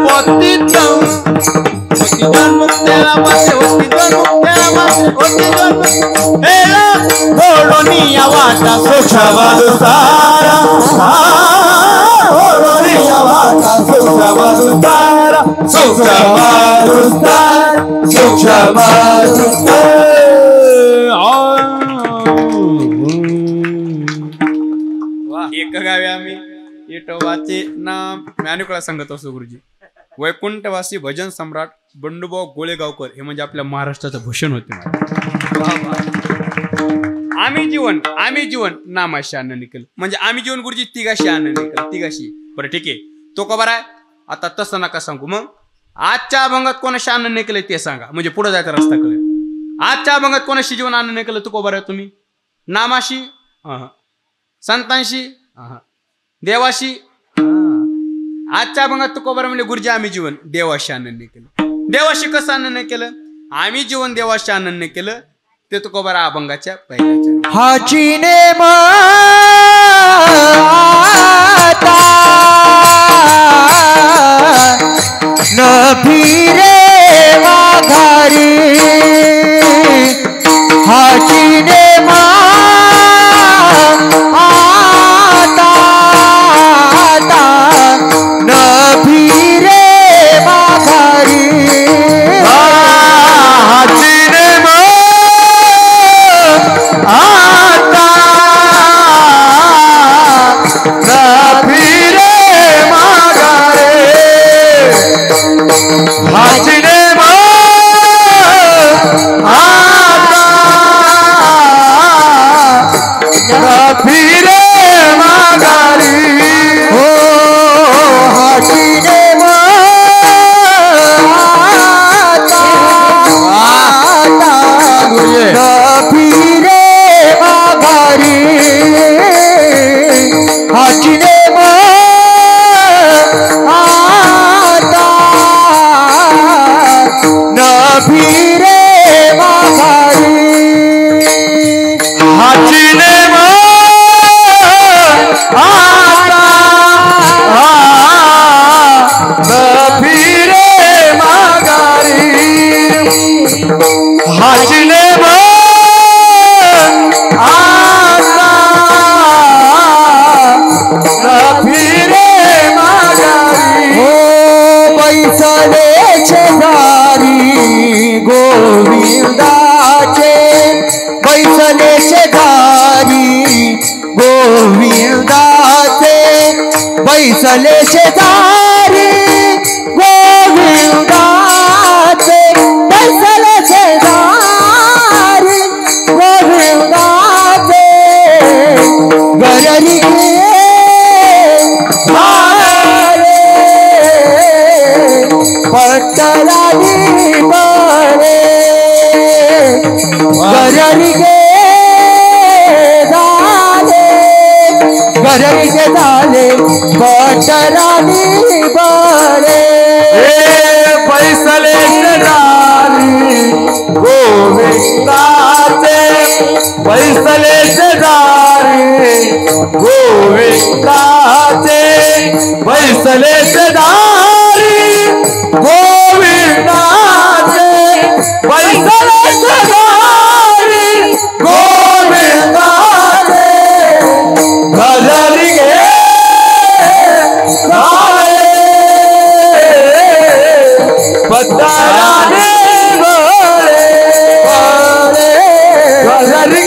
पतित घोडोनिया वाटा सूक्ष्म दुसार घोडोनिया वाटा सूक्ष्म दुसार सूक्ष्म दुसार सूक्ष्म दुसार. इटवाचे नाम मी अनेक सांगत असतो गुरुजी. वैकुंठवासी भजन सम्राट बंडूभाऊ गोळेगावकर हे म्हणजे आपल्या महाराष्ट्राचं भूषण होते. आम्ही जीवन नामाशी आनंद केलं म्हणजे आम्ही जीवन गुरुजी तिघाशी आनंद केलं तिघाशी. बरं ठीक आहे तो का बरं आहे आता तसं नका सांगू. मग आजच्या अभंगात कोणाशी आनंद केलं ते सांगा म्हणजे पुढे जायचा रस्ता कळेल. आजच्या अभंगात कोणाशी जीवन आनंद केलं तू का बरं आहे तुम्ही नामाशी संतांशी देवाशी. आजच्या अभंगात तू का बरं म्हणजे गुरुजी आम्ही जीवन देवाशी आनंद केलं. देवाशी कसं आनंद केलं आम्ही जीवन देवाशी आनंद केलं ते तू का बरं अभंगाच्या पहिल्याच्या हाची नेम न फिरे माघारी हाची नेम न फिरे माघारी बैसले शेजारी गोविंदाचे बैसले शेजारी गोविंदाचे गररी पट्टरानी बळे गररी गररी के झाले पटरानी बळे पैसले शेजारी गोविंदाचे पैसले शेजारी गोविंदाचे पैसले शेजारी गोविंदाचे पैसले शेजारी गोविंदाचे गजरी पत्तराने बळे गजरी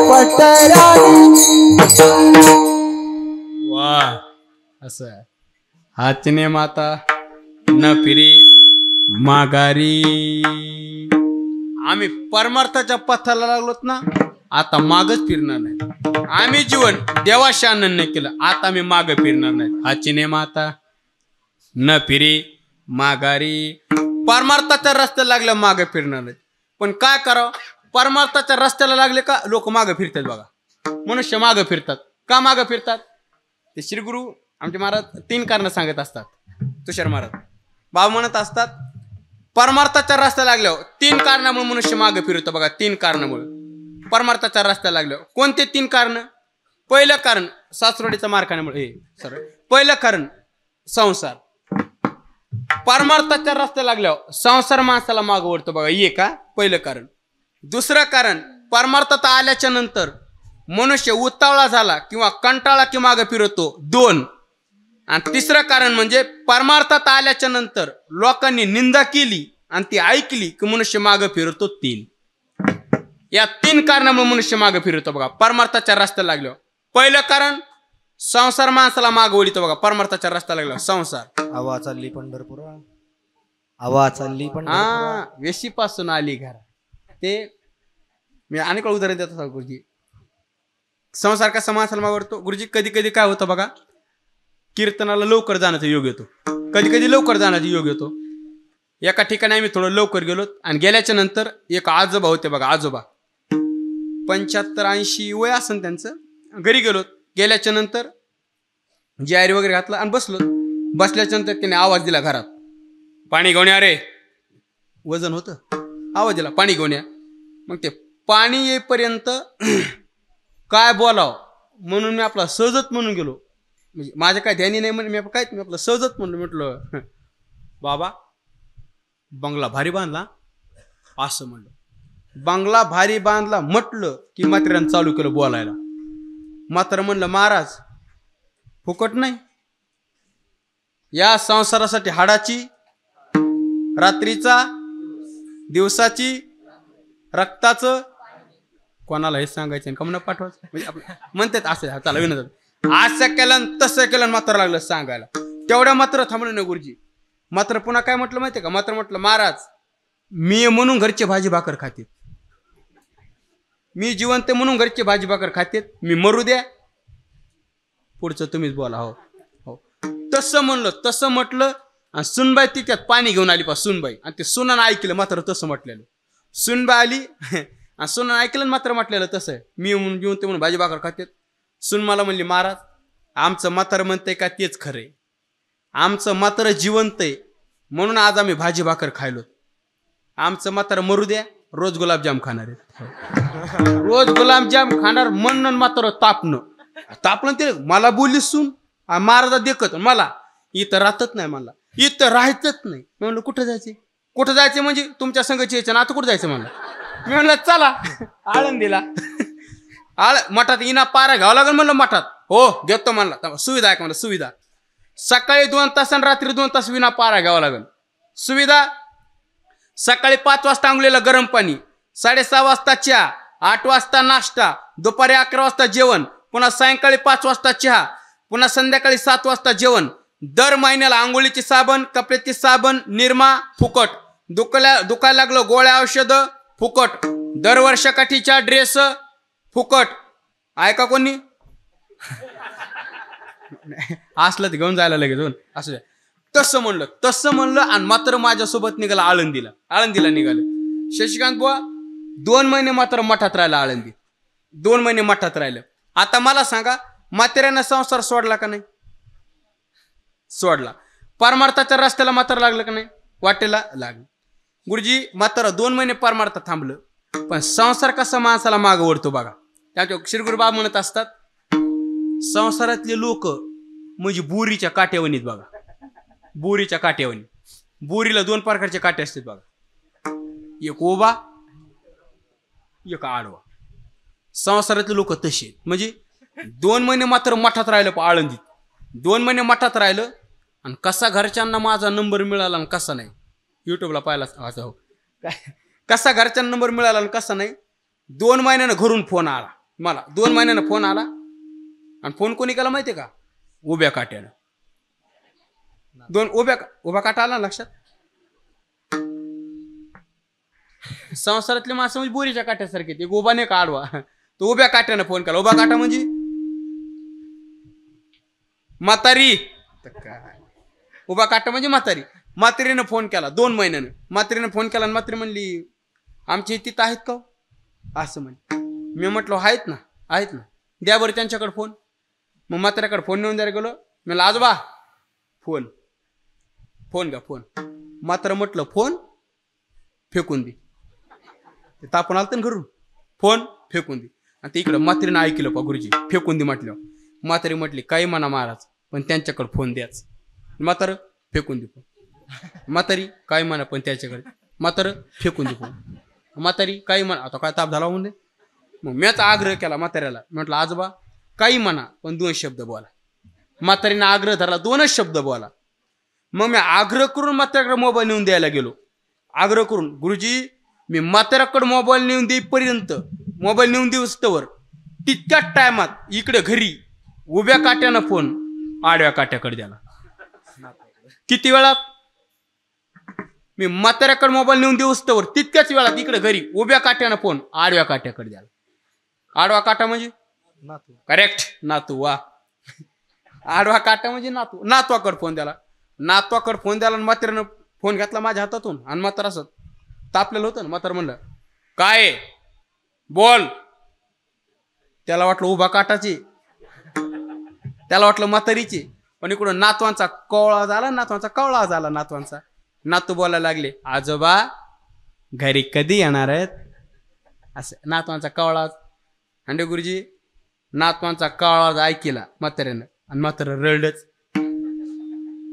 पत्तराने वाह असं हातने माता न फिरे माघारी. आम्ही परमार्थाच्या पथाला लागलोत ना आता मागच फिरणार नाही. आम्ही जीवन देवाशी आनंद केलं आता आम्ही माग फिरणार नाही. हाचीने माता न फिरे माघारी. परमार्थाच्या रस्त्याला लागल्या माग फिरणार नाहीत. पण काय करावं परमार्थाच्या रस्त्याला लागले का लोक माग फिरतात. बघा मनुष्य माग फिरतात का माग फिरतात ते श्री गुरु आमचे महाराज 3 कारणं सांगत असतात. तुषार महाराज बाबा म्हणत असतात परमार्थाच्या रस्त्याला लागल्यावर 3 कारणामुळे मनुष्य मागे फिरतो. बघा 3 कारणामुळे परमार्थाच्या रस्त्याला लागल्यावर. कोणते 3 कारण? पहिलं कारण सासरोडीचा मारखाण्यामुळे पहिलं कारण संसार. परमार्थाच्या रस्त्याला लागल्यावर संसार माणसाला मागे ओढतो. बघा हे का पहिलं कारण. दुसरं कारण परमार्थात आल्याच्या नंतर मनुष्य उतावळा झाला किंवा कंटाळा की मागे फिरतो. 2 आणि तिसरं कारण म्हणजे परमार्थात आल्याच्या नंतर लोकांनी निंदा केली आणि ती ऐकली की मनुष्य मागं फिरतो 3. या 3 कारणामुळे मनुष्य मागं फिरतो बघा परमार्थाच्या रस्त्याला लागल्यावर. पहिलं कारण संसार माणसाला मागं ओढितो बघा परमार्थाच्या रस्त्याला लागल्यावर. संसार हवा चालली पंढरपूर, हवा चालली पंढरपूर. वेशीपासून आली घर. ते मी अनेक उदाहरण देतो गुरुजी. संसार कसा माणसाला मागवतो गुरुजी. कधी कधी काय होतं बघा, कीर्तनाला लवकर जाण्याचा योग येतो, कधी कधी लवकर जाण्याचा योग येतो. एका ठिकाणी आम्ही थोडं लवकर गेलो आणि गेल्याच्या नंतर एक आजोबा होते बघा, आजोबा 75-80 वय असेल त्यांचं. घरी गेलो, गेल्याच्या नंतर जारी वगैरे घातला आणि बसलो. बसल्याच्या नंतर त्याने आवाज दिला घरात, पाणी घेऊन या रे. वजन होतं, आवाज दिला पाणी घेऊन या. मग ते पाणी येईपर्यंत काय बोलावं म्हणून मी आपला सहजत म्हणून गेलो. म्हणजे माझ्या काय ध्यानी नाही म्हणून मी आपलं सहजत म्हणून म्हटलं, बाबा बंगला भारी बांधला असं म्हणलं. बंगला भारी बांधला म्हटलं की म्हाताऱ्यानं चालू केलं बोलायला. मात्र म्हणलं, महाराज फुकट नाही, या संसारासाठी हाडाची, रात्रीचा, दिवसाची, रक्ताचं, कोणाला हे सांगायचं का म्हणून पाठवायचं म्हणजे आपलं म्हणतात असं. चला विनोद असं केलं तसं केलं मात्र लागलं सांगायला. तेवढ्या मात्र थांबलं नाही गुरुजी. मात्र पुन्हा काय म्हटलं माहितीये का, मात्र म्हटलं, महाराज मी म्हणून घरचे भाजी भाकर खातेत, मी जिवंत म्हणून घरचे भाजी भाकर खातेत, मी मरू द्या, पुढचं तुम्हीच बोला. हो हो तसं म्हणलं, तसं म्हटलं. आणि सुनबाई ती त्यात पाणी घेऊन आली पा सुनबाई. आणि ते सुनानं ऐकलं मात्र तसं म्हटलेलं. सुनबाई आली आणि सुनानं ऐकलं मात्र म्हटलेलं तसं, मी म्हणून जिवंत म्हणून भाजी भाकर खातेत. सुन मला म्हणली, महाराज आमचं म्हातारं म्हणतंय का तेच खरंय, आमचं म्हातारं जिवंत आहे म्हणून आज आम्ही भाजी भाकर खायलो. आमचं म्हातारं मरू द्या, रोज गुलाबजाम खाणार आहेत, रोज गुलाबजाम खाणार म्हणून मात्र तापलं ते. मला बोलली सून महाराजा देखत मला इथं राहतच नाही, मला इथं राहायचंच नाही. मी म्हणलं कुठं जायचे, कुठं जायचे म्हणजे तुमच्या संघाची यायचं ना, आता कुठं जायचं म्हणलं. मी म्हणलं चला आळंदीला. मठात इना पारा घ्यावं लागेल म्हणलं मठात. हो घेतो म्हणला. सुविधा आहे का म्हणलं, सुविधा सकाळी 2 तास आणि रात्री 2 तास विना पारा घ्यावा लागेल. सुविधा सकाळी 5 वाजता आंघोळीला गरम पाणी, 6:30 वाजता चहा, 8 वाजता नाश्ता, दुपारी 11 वाजता जेवण, पुन्हा सायंकाळी 5 वाजता चहा, पुन्हा संध्याकाळी 7 वाजता जेवण. दर महिन्याला आंघोळीची साबण, कपड्याची साबण, निरमा फुकट, दुखायला लागलं गोळ्या औषधं फुकट, दर वर्षाकाठीच्या ड्रेस फुकट. ऐका कोणी असलं ते घेऊन जायला लगेच असं द्या. तसं म्हणलं आणि मात्र माझ्यासोबत निघाला आळंदीला निघालं. शशिकांत बुवा 2 महिने मात्र मठात राहिला आळंदी, 2 महिने मठात राहिलं. आता मला सांगा, म्हाताऱ्यानं संसार सोडला का नाही, सोडला. परमार्थाच्या रस्त्याला मात्र लागलं का नाही, वाटेला लागलं. गुरुजी मात्र 2 महिने परमार्थ थांबलं, पण संसार कसा माणसाला मागं ओढतो बघा. त्याच्या श्री गुरुबाबा म्हणत असतात, संसारातले लोक म्हणजे बोरीच्या काट्यावणीत बघा, बोरीच्या काट्यावणी. बोरीला 2 प्रकारचे काटे असतात बघा, एक उभा एक आडवा. संसारातले लोक तसे म्हणजे 2 महिने मात्र मठात राहिलं आळंदीत, 2 महिने मठात राहिलं. आणि कसा घरच्यांना माझा नंबर मिळाला आणि कसा नाही, युट्यूबला पाहिला हो कसा घरच्यांना नंबर मिळाला आणि कसा नाही. 2 महिन्यानं घरून फोन आला मला, 2 महिन्यानं फोन आला. आणि फोन कोणी केला माहितीये का, उभ्या काट्यानं. 2 उभ्या काटा आला लक्षात. संसारातले माणसं म्हणजे बोरीच्या काट्यासारखे, ते उभा नाही का आडवा, तो उभ्या काट्यानं फोन केला. उभा काटा म्हणजे म्हातारी, उभा काटा म्हणजे म्हातारी. म्हातारीनं फोन केला 2 महिन्यानं. म्हातारीनं फोन केला आणि म्हातारी म्हणली, आमची तिथं आहेत का असं म्हणे. मी म्हटलं आहेत ना, द्या बरं त्यांच्याकडे फोन. मग म्हाताऱ्याकडे फोन नेऊन द्यायला गेलो. म्हणलं आजोबा फोन घ्या फोन. मात्र म्हटलं फोन फेकून दे, ते तापून आलं घरून, फोन फेकून दे. आणि ते इकडं म्हातारीनं ऐकलं पा गुरुजी, फेकून दे म्हटलं. म्हातारी म्हटली काही म्हणा महाराज, पण त्यांच्याकडे फोन द्याच. म्हातारं फेकून दे फोन. म्हातारी काय म्हणा पण त्याच्याकडे, म्हातारं फेकून दे फोन. म्हातारी काही म्हणा, आता काय ताप झाला होऊन दे. मग मीच आग्रह केला म्हाताऱ्याला, म्हटलं आजोबा काही म्हणा पण 2 शब्द बोला. म्हातारीने आग्रह धरला, 2च शब्द बोला. मग मी आग्रह करून म्हाताऱ्याकडे मोबाईल नेऊन द्यायला गेलो. आग्रह करून, गुरुजी मी म्हाताऱ्याकडे मोबाईल नेऊन देईपर्यंत, मोबाईल नेऊन देऊस्तवर तितक्याच टायमात इकडे घरी उभ्या काट्यानं फोन आडव्या काट्याकडे द्याला. किती वेळात? मी म्हाताऱ्याकडे मोबाईल नेऊन देऊस्तवर तितक्याच वेळात इकडे घरी उभ्या काट्यानं फोन आडव्या काट्याकडे द्याला. आडवा काटा म्हणजे करेक्ट, नातू. वा, आडवा काटा म्हणजे नातू. नातवाकडे फोन द्याला. नातवाकडे फोन द्याला आणि म्हाताऱ्यानं फोन घेतला माझ्या हातातून आणि म्हातारा असं तापलेलं होतं ना. म्हातारा म्हणलं, काय बोल. त्याला वाटलं उभा काटाची, त्याला वाटलं म्हातारीची, पण इकडून नातवांचा कवळा झाला. नातवांचा. नातू बोलायला लागले, आजोबा घरी कधी येणार आहेत? असं नातवांचा कवळा. हांडे गुरुजी नातवांचा कवळा ऐकला म्हाताऱ्यानं आणि म्हातारं रडच.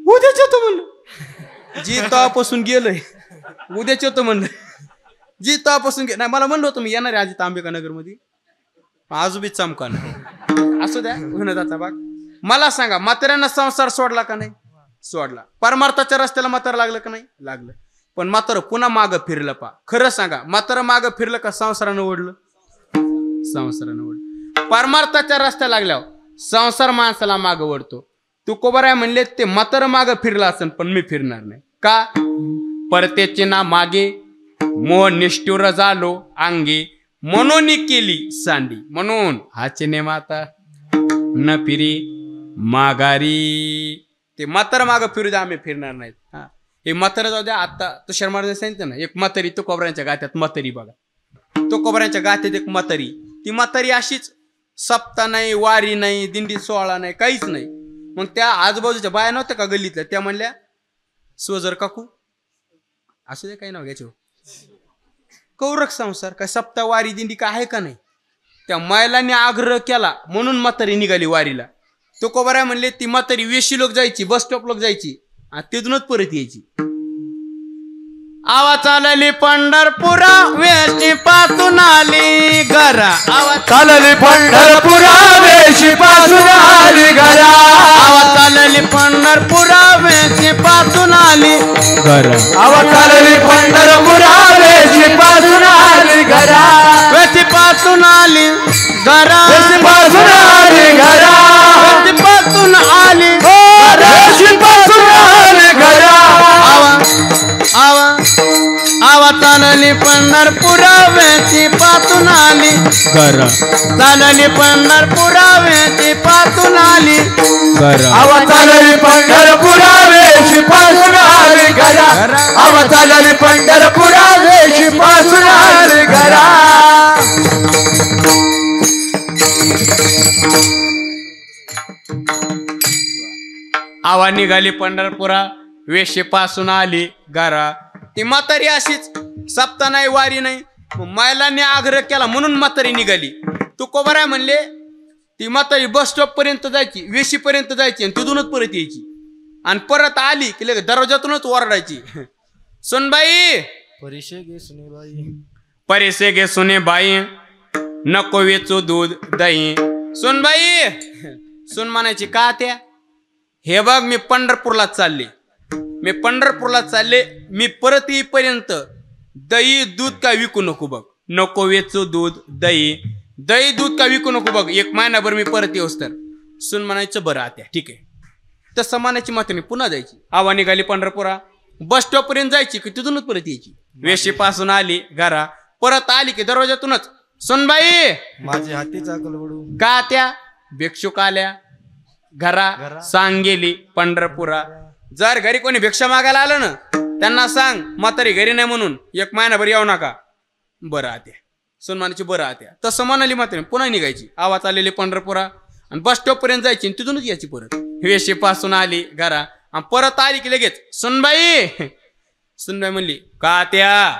उद्याच येतो म्हणलं. जी तवापासून गेलोय, उद्याच येतो म्हणलं. जी तवापासून नाही, मला म्हणलं होतं मी येणार आहे आजी तांबेका नगर मध्ये. आजोबी चमका ना. असू द्या, विनोदाचा भाग. मला सांगा, म्हाताऱ्यानं संसार सोडला का नाही? सोडला. परमार्थाच्या रस्त्याला म्हातारं लागलं का नाही? लागलं. पण म्हातारं पुन्हा मागं फिरलं. खरं सांगा, म्हातारं मागं फिरलं का संसारानं ओढलं? संसारानं ओढलं. परमार्थाच्या रस्त्याला लागल्यावर संसार माणसाला मागं ओढतो. तुकोबाराय म्हणले, ते म्हातारं मागं फिरलं असेल पण मी फिरणार नाही. का? परतेचे ना मागे मोह निष्ठुर झालो अंगी, म्हणून केली सांडी. म्हणून हाचे ने माता न फिरी माघारी. ते म्हातारं मागं फिरू द्या, आम्ही फिरणार नाहीत. हा, हे म्हातारं जाऊ द्या. आता तुषार महाराज सांगितलं ना, एक म्हातारी तुकोबारायांच्या गाथ्यात म्हातारी बघा. तुकोबारायांच्या गाथ्यात एक म्हातारी. ती म्हातारी अशीच, सप्ता नाही, वारी नाही, दिंडी सोहळा नाही, काहीच नाही. मग त्या आजूबाजूच्या बाया नव्हत्या का गल्लीतल्या, त्या म्हणल्या, स्वजर काकू असू दे, काही नाव घ्यायचे, कौरक संसार काय सप्ता वारी दिंडी काय आहे का नाही? त्या महिलांनी आग्रह केला म्हणून म्हातारी निघाली वारीला. तुकोबाराय म्हणले, ती म्हातारी वेशी लोक जायची, बस स्टॉप लोक जायची आणि तिथूनच परत यायची. आवा चालली पंढरपुरा, वेशी पासून आली घरा. आवा चालली पंढरपुरा, वेशी पासून आली घरा. आवा चालली पंढरपुरा, वेशी पासून आली घरा. आवा चालली पंढरपुरा, वेशी पासून आली घरा. वेशी पासून आली घरा. वेशी पासून आली घरा. वेशी पासून आली. वेशी पासून आली घरा. आवा आवा चालली पंढरपुरा, वेशी पासून आली घरा. चालली पंढरपुरा, वेशी पासून आली घरा. आवा चालली पंढरपुरा, वेशी पासून आली घरा. आवा चालली पंढरपुरा, वेशी पासून आली घरा. आवा निघाली पंढरपुरा, वेशी पासून आली घरा. ती म्हातारी अशीच, सप्ता नाही, वारी नाही. महिलांनी आग्रह केला म्हणून म्हातारी निघाली. तुकोबाराय म्हणले, ती म्हातारी बस स्टॉप पर्यंत जायची, वेशी पर्यंत जायची आणि तिथूनच परत यायची. आणि परत आली की लगेच दरवाजातूनच ओरडायची, सुनबाई परिशे घे सुनेबाई, परेसे घे सुने बाई, नको वेचू दूध दही. सुनबाई सुन म्हणायची, का त्या? हे बघ, मी पंढरपूरला चालले, मी परत येईपर्यंत दही दूध काय विकू नको बघ. नको वेचू दूध दही, दही दूध काय विकू नको बघ. 1 महिनाभर मी परत येऊस तर. सुन म्हणायचं, बरं आत्या ठीक आहे. तसं म्हणायची म्हातारी पुन्हा जायची. आवा निघाली पंढरपुरा, बस स्टॉप पर्यंत जायची की तिथूनच परत यायची. वेशी पासून आली घरा. परत आली की दरवाजातूनच, सुनबाई माझे हातीचा कलवडू. का त्या? भिक्षुक आल्या घरा, सांग गेली पंढरपुरा. जर घरी कोणी भिक्षा मागायला आलं ना, त्यांना सांग म्हातारी घरी नाही म्हणून, 1 महिनाभर येऊ नका. बरं आत्या. सुनमानाची बरं आत्या. तसं म्हणाली म्हातारी, पुन्हा निघायची. आवाज आलेली पंढरपुरा आणि बस स्टॉप पर्यंत जायची आणि तिथूनच यायची परत. वेशी पासून आली घरा आणि परत आली की लगेच, सुनबाई म्हणली, का त्या?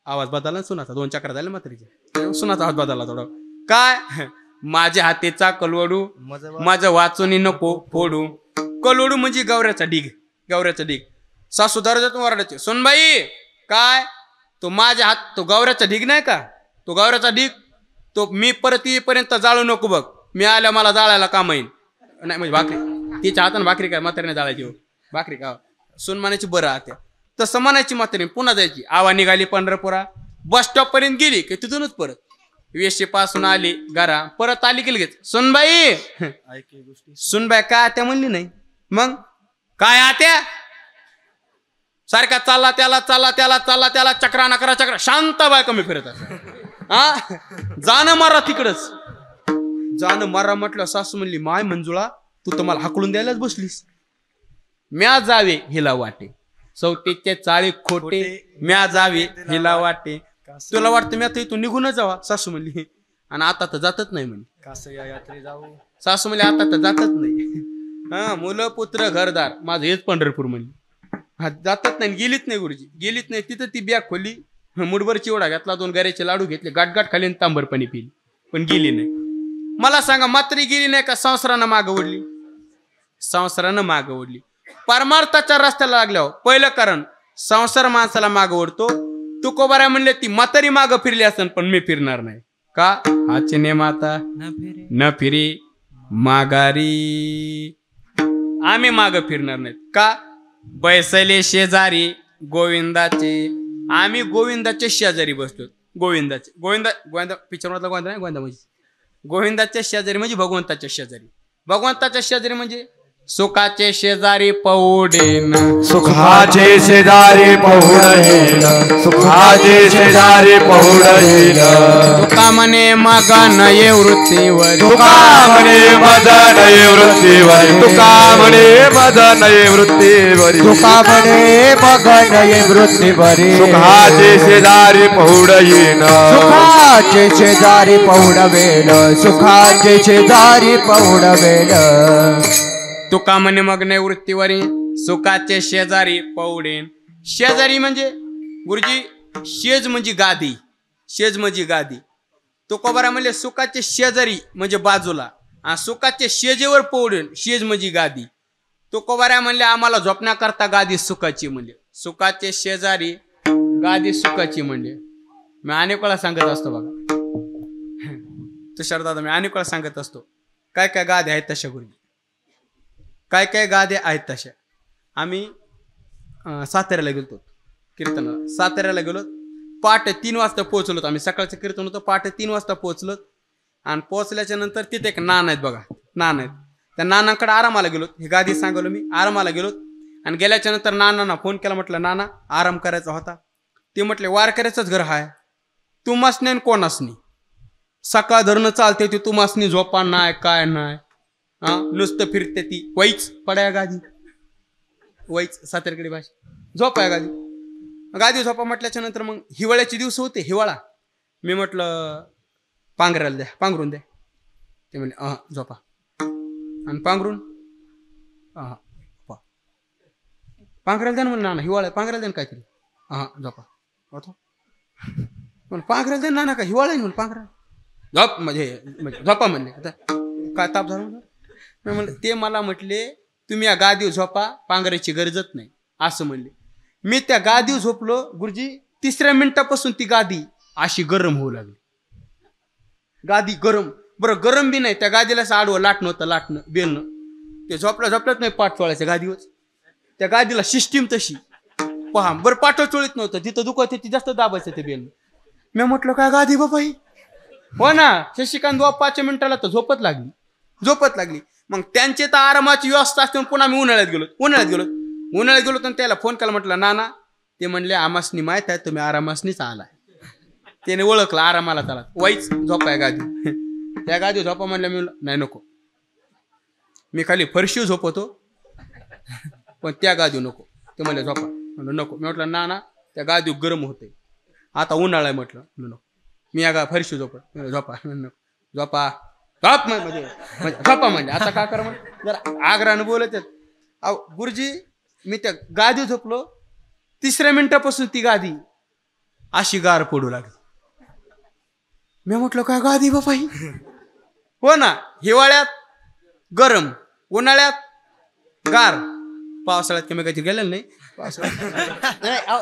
आवाज बदलला सुनाचा, 2 चक्र झाले म्हातारीचे. सुनाचा आवाज बदलला थोडा. काय? माझ्या हातीचा कलवडू, माझं वाचून नको फोडू. कलवडू म्हणजे गवऱ्याचा ढीग. सासू दरवाजातून ओरडायचे, सुनबाई काय? तो माझ्या हात, तो गवऱ्याचा ढीग नाही का? तो गवऱ्याचा ढीग, तो मी परत येईपर्यंत जाळू नको बघ. मी आल्या मला जाळायला काम येईल. नाही म्हणजे भाकरी तिच्या हाताने भाकरी काय म्हातारीने जाळायची हो भाकरी का सुनमानाची बरं आत्या तसं म्हणायची म्हातारी पुन्हा जायची आवा निघाली पंढरपुरा बस स्टॉप पर्यंत गेली की तिथूनच परत वेशी पासून आली घरा परत आली की लगेच सुनबाई सुनबाई काय आत्या म्हणली नाही मग काय आत्या सारखा चालला त्याला चक्रा नकरा चक्रा शांत बाय कमी फिरत हा जाणं मारा तिकडच जाणं मारा म्हटलं सासू म्हणली माय मंजुळा तू तर मला हाकलून द्यायलाच बसलीस म्या जावे हिला वाटे सौतेचे चाळे खोटे म्या जावे हिला वाटे तुला वाटतं मी आता इथून निघूनच जावा सासू म्हणली आणि आता तर जातच नाही म्हणे सासू म्हणली आता तर जातच नाही हा मुलं पुत्र घरदार माझं हेच पंढरपूर म्हणली हा जातच नाही गेलीच नाही गुरुजी गेलीच नाही तिथं ती बॅग खोली मुठभर चिवडा घेतला 2 गऱ्याचे लाडू घेतले गाठ खाली तांबर पाणी पिली पण गेली नाही मला सांगा मात्री गेली नाही का संसारानं मागं ओढली संसारानं मागं ओढली परमार्थाच्या रस्त्याला लागल्यावर पहिलं कारण संसार माणसाला मागं ओढतो तुकोबारा म्हणले ती म्हातारी मागं फिरली असेल पण मी फिरणार नाही का हाचे नेम आता न फिरे माघारी आम्ही मागं फिरणार नाहीत का बैसले शेजारी गोविंदाचे आम्ही गोविंदाचे शेजारी बसलो गोविंदाचे गोविंदा पिक्चर मधला गोविंदा नाही गोविंदा म्हणजे गोविंदाच्या शेजारी म्हणजे भगवंताच्या शेजारी म्हणजे सुखाचे शेजारी पौडेन सुखाचे शेजारी पहुडहीन सुखाचे शेजारी पहुडहीन तुका म्हणे मग नये वृत्तीवर तुका म्हणे मज नये वृत्तीवर तुका म्हणे मज नये वृत्तीवर तुका म्हणे मग नये वृत्तीवरी सुखाचे शेजारी पहुडहीन सुखाचे शेजारी पौडवेल सुखाचे शेजारी पौडवेल तुका म्हणे मग नाही वृत्तीवरी सुखाचे शेजारी पौडेन शेजारी म्हणजे गुरुजी शेज म्हणजे गादी तुकोबारा म्हणले सुखाचे शेजारी म्हणजे बाजूला आणि सुखाचे शेजेवर पौडेन शेज म्हणजे गादी तुकोबारा म्हणले आम्हाला झोपण्याकरता गादी सुखाची म्हणले सुखाचे शेजारी गादी सुखाची म्हणले मी अनेक वेळा सांगत असतो बघा तुषार दादा मी अनेक वेळा सांगत असतो काय काय गादी आहेत तशा गुरुजी काय गाद्या आहेत तशा आम्ही साताऱ्याला गेलो कीर्तनाला साताऱ्याला गेलो पहाटे 3 वाजता पोहोचलो आम्ही सकाळचं कीर्तन होतं पहाटे 3 वाजता पोहोचलो आणि पोहोचल्याच्या नंतर तिथे एक नाना आहेत बघा नाना आहेत त्या नानाकडे आरामाला गेलो हे गादी सांगलो मी आरामाला गेलो आणि गेल्याच्या नंतर नानांना फोन केला म्हटलं नाना आराम करायचा होता ते म्हटले वारकऱ्याचंच घर हाय तू मसने कोण असणे सकाळ धरणं चालते ते तू मसनी झोपा नाही काय नाही हा नुसतं फिरते ती वैच पडाया गादी वैच सातारकडे भाषा झोपाया गादी झोपा म्हटल्याच्या नंतर मग हिवाळ्याचे दिवस होते हिवाळा मी म्हटलं पांघरून द्या ते म्हणले झोपा आणि पांघरून पांघरायला द्या ना म्हणलं नाना हिवाळा पांघरायला द्या ना काहीतरी झोपा पण पांघरायला द्या नाना का हिवाळा आहे म्हणून पांघरा झोप म्हणजे झोपा म्हणले आता काय ताप झाला म्हणलं ते मला म्हटले तुम्ही या गादीवर झोपा पांघरायची गरजच नाही असं म्हणले मी त्या गादीवर झोपलो गुरुजी 3ऱ्या मिनिटापासून ती गादी अशी गरम होऊ लागली गादी गरम बरं गरम बी नाही त्या गादीला असं आडवं लाटणं बेलणं ते झोपल्याच नाही पाठ चोळायचं गादीवर त्या गादीला सिस्टीम तशी पहा बरं पाठ चोळीत नव्हतं जिथं दुखत ती जास्त दाबायचं ते बेलणं मी म्हटलं काय गादी बाबा ही हो ना शशिकांत 5 मिनिटाला तर झोपत लागली मग त्यांचे तर आरामाची व्यवस्था असते पुन्हा मी उन्हाळ्यात गेलो तर त्याला फोन केला म्हटलं नाना ते म्हणले आमासनी माहित आहे तुम्ही आरामासनीच आलाय त्याने ओळखलं आरामाला त्याला वाईच झोपाय गादी त्या गादी झोपा म्हणल्या मी नाही नको मी खाली फरशी झोपतो पण त्या गादी नको ते म्हणले झोपा म्हणलं नको मी म्हटलं नाना त्या गादी गरम होते आता उन्हाळा म्हटलं नको मी या फरशी झोपा झोपा झोपा म्हणजे आता काय करा म्हणजे जरा आग्रहानं बोलत गुरुजी मी त्या गादी झोपलो 3ऱ्या मिनिटापासून ती गादी अशी गार पडू लागली मी म्हटलं काय गादी बाबा ही हो ना हिवाळ्यात गरम उन्हाळ्यात गार पावसाळ्यात कमी काही गेलेलं नाही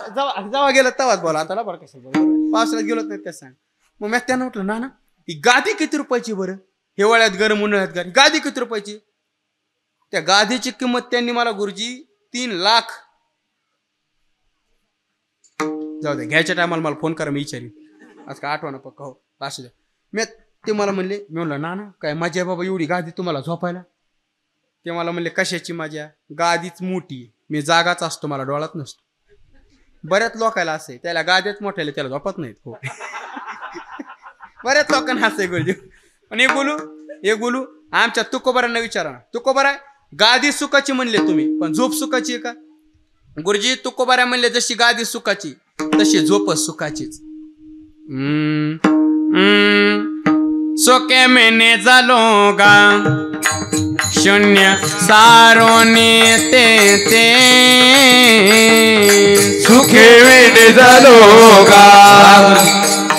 जेव्हा गेलं तेव्हाच बोला आता बरं कसं पावसाळ्यात गेलोच नाही त्याच सांग मग मी त्यानं म्हटलं ना ही गादी किती रुपयाची बरं हिवाळ्यात गरम उन्हाळ्यात गादी किती रुपयाची त्या गादीची किंमत त्यांनी मला गुरुजी 3 लाख. जाऊ दे, घ्यायच्या टायमाला मला फोन करा, मी विचारीन. आज काय आठवण पक्का हो असू द्या. मी ते मला म्हणले, मी म्हणलं ना काय मजा आहे बाबा एवढी गादी तुम्हाला झोपायला. ते मला म्हणले कशाची मजा, गादीच मोठी आहे, मी जागाच असतो, मला डोळात नसतो. बऱ्याच लोकांना असं आहे, त्याला गादीच मोठ्याला त्याला झोपत नाहीत. हो बऱ्याच लोकांना असं आहे गुरुजी. पण हे बोलू आमच्या तुकोबारांना विचारा ना, तुकोबारा गादी सुखाची म्हणले तुम्ही, पण झोप सुखाची आहे का? गुरुजी तुकोबारा म्हणले जशी गादी सुखाची तशी झोप सुखाचीच. सोके मेने झालो गा शून्य सारोने ते सुखे मेने झालो गा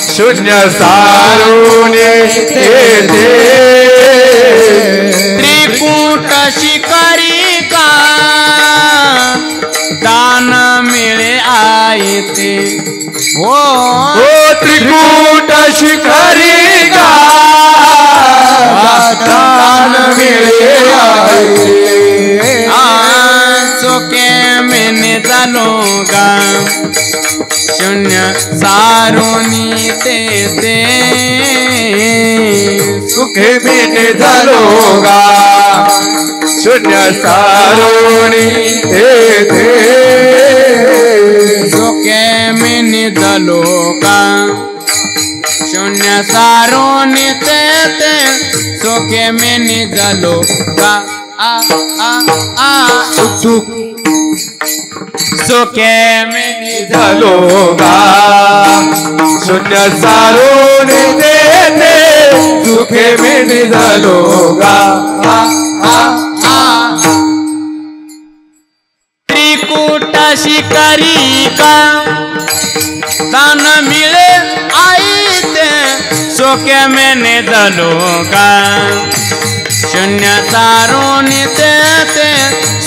शून्य सारोने ते त्रिकूट शिकारी का दान मिळे आहे ते. हो त्रिकूट शिकारी का दान मिळे आहे. सोके मेने झालो गा शून्य सारोनी ते सुखे मेने झालो गा शून्य सारोनी ते सोके मेने झालो गा शून्य सारोनी ते सोके मेने झालो गा सोके मेने झालो गा शून्य सारोने ते सुखे मेने झालो गा. त्रिकूट शिकारी का दान मिळे आई ते सोके मेने झालो गा शून्य सारोनी ते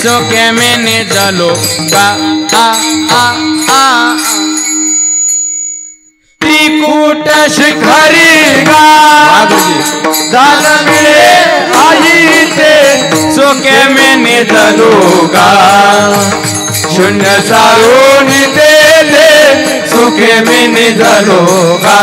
सोके मेने झालो गा. त्रिकूट शिकारी गा दान मिळे आई ते सोके मेने झालो गा शून्य सारोनी ते सुखे मेने झालो गा.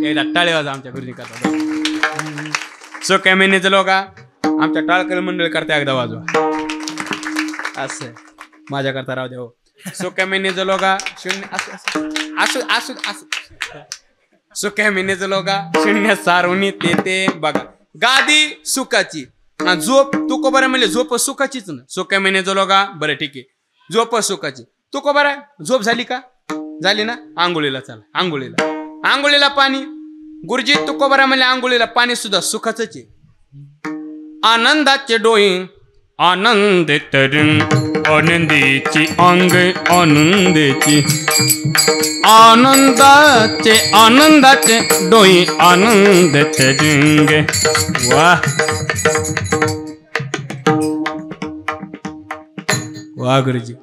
एकदा टाळे वाजा आमच्या गुरुजी करता. सोक्या मेनेचं लोक आमच्या टाळकर मंडळ करता एकदा वाजवा. असं माझ्या करता राहू दे. हो सोक्या मेनेचं लोक शून्य असू सोक्या मेनेचं लोक शून्य सारोनी ते बघा गादी सुखाची झोप तू बरं म्हणले झोप सुखाचीच ना. सोक्या मेनेचं लोक बरं ठीक आहे झोप सुखाची. तू बरं झोप झाली का? झाली ना. आंघोळीला चला. आंघोळीला पाणी. गुरुजी तुकोबारा म्हणले आंघोळीला पाणी सुद्धा सुखाच आहे. आनंदाचे डोळे आनंद तरंग आनंदीची अंग आनंदीची आनंदाचे डोळे आनंद तरंग. वा गुरुजी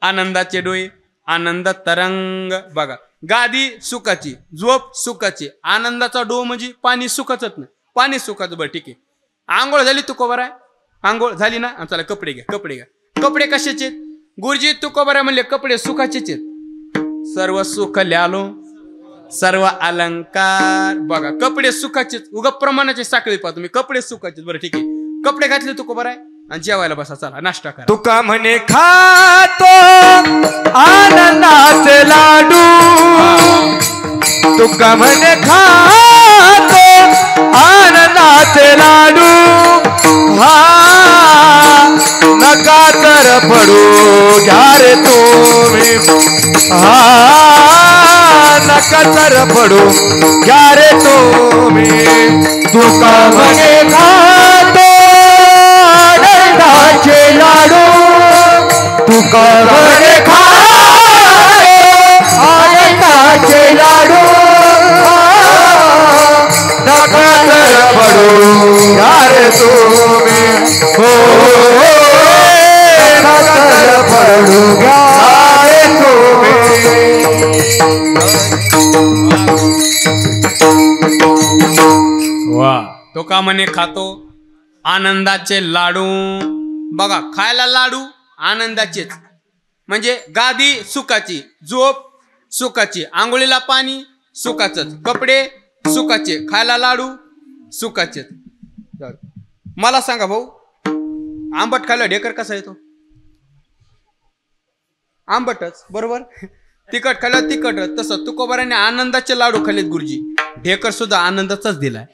आनंदाचे डोळे आनंद तरंग. बघा गादी सुखाची झोप सुखाची. आनंदाचा डो म्हणजे पाणी सुखाच नाही. पाणी सुखाचं बरं ठीक आहे. आंघोळ झाली तुकोबारा आंघोळ झाली ना. चला कपडे घ्या. कपडे कशाचे? गुरुजी तुकोबारा म्हणले कपडे सुखाचेच आहेत. सर्व सुख ल्यालो सर्व अलंकार. बघा कपडे सुखाचेच उगा प्रमाणाचे साखळी पाहतो मी. कपडे सुखाचेच बरं ठीक आहे. कपडे घातले तुकोबारा आणि जेवायला बसा. चला नाश्ता करा. तुका म्हणे खातो आनंदाचे लाडू. तुका म्हणे खातो आनंदाचे लाडू. हा नका तर पडू घ्या रे तुम्ही. हा नका तर पडू घ्या रे तुम्ही. तुका म्हणे खातो आनंदाचे लाडू. तुका म्हणे खातो आनंदाचे लाडू. नका तर पडू घ्या रे तुम्ही. हो नका तर पडू घ्या रे तुम्ही. तो का म्हणे खातो आनंदाचे लाडू. बघा खायला लाडू आनंदाचेच, म्हणजे गादी सुखाची, झोप सुखाची, आंघोळीला पाणी सुखाचंच, कपडे सुखाचे, खायला लाडू सुखाचेच. मला सांगा भाऊ, आंबट खायला ढेकर कसा येतो? आंबटच, बरोबर. तिखट खाल्लं तिखटच. तसं तुकोबाराने आनंदाचे लाडू खाल्लेत गुरुजी, ढेकर सुद्धा आनंदाचाच दिलाय.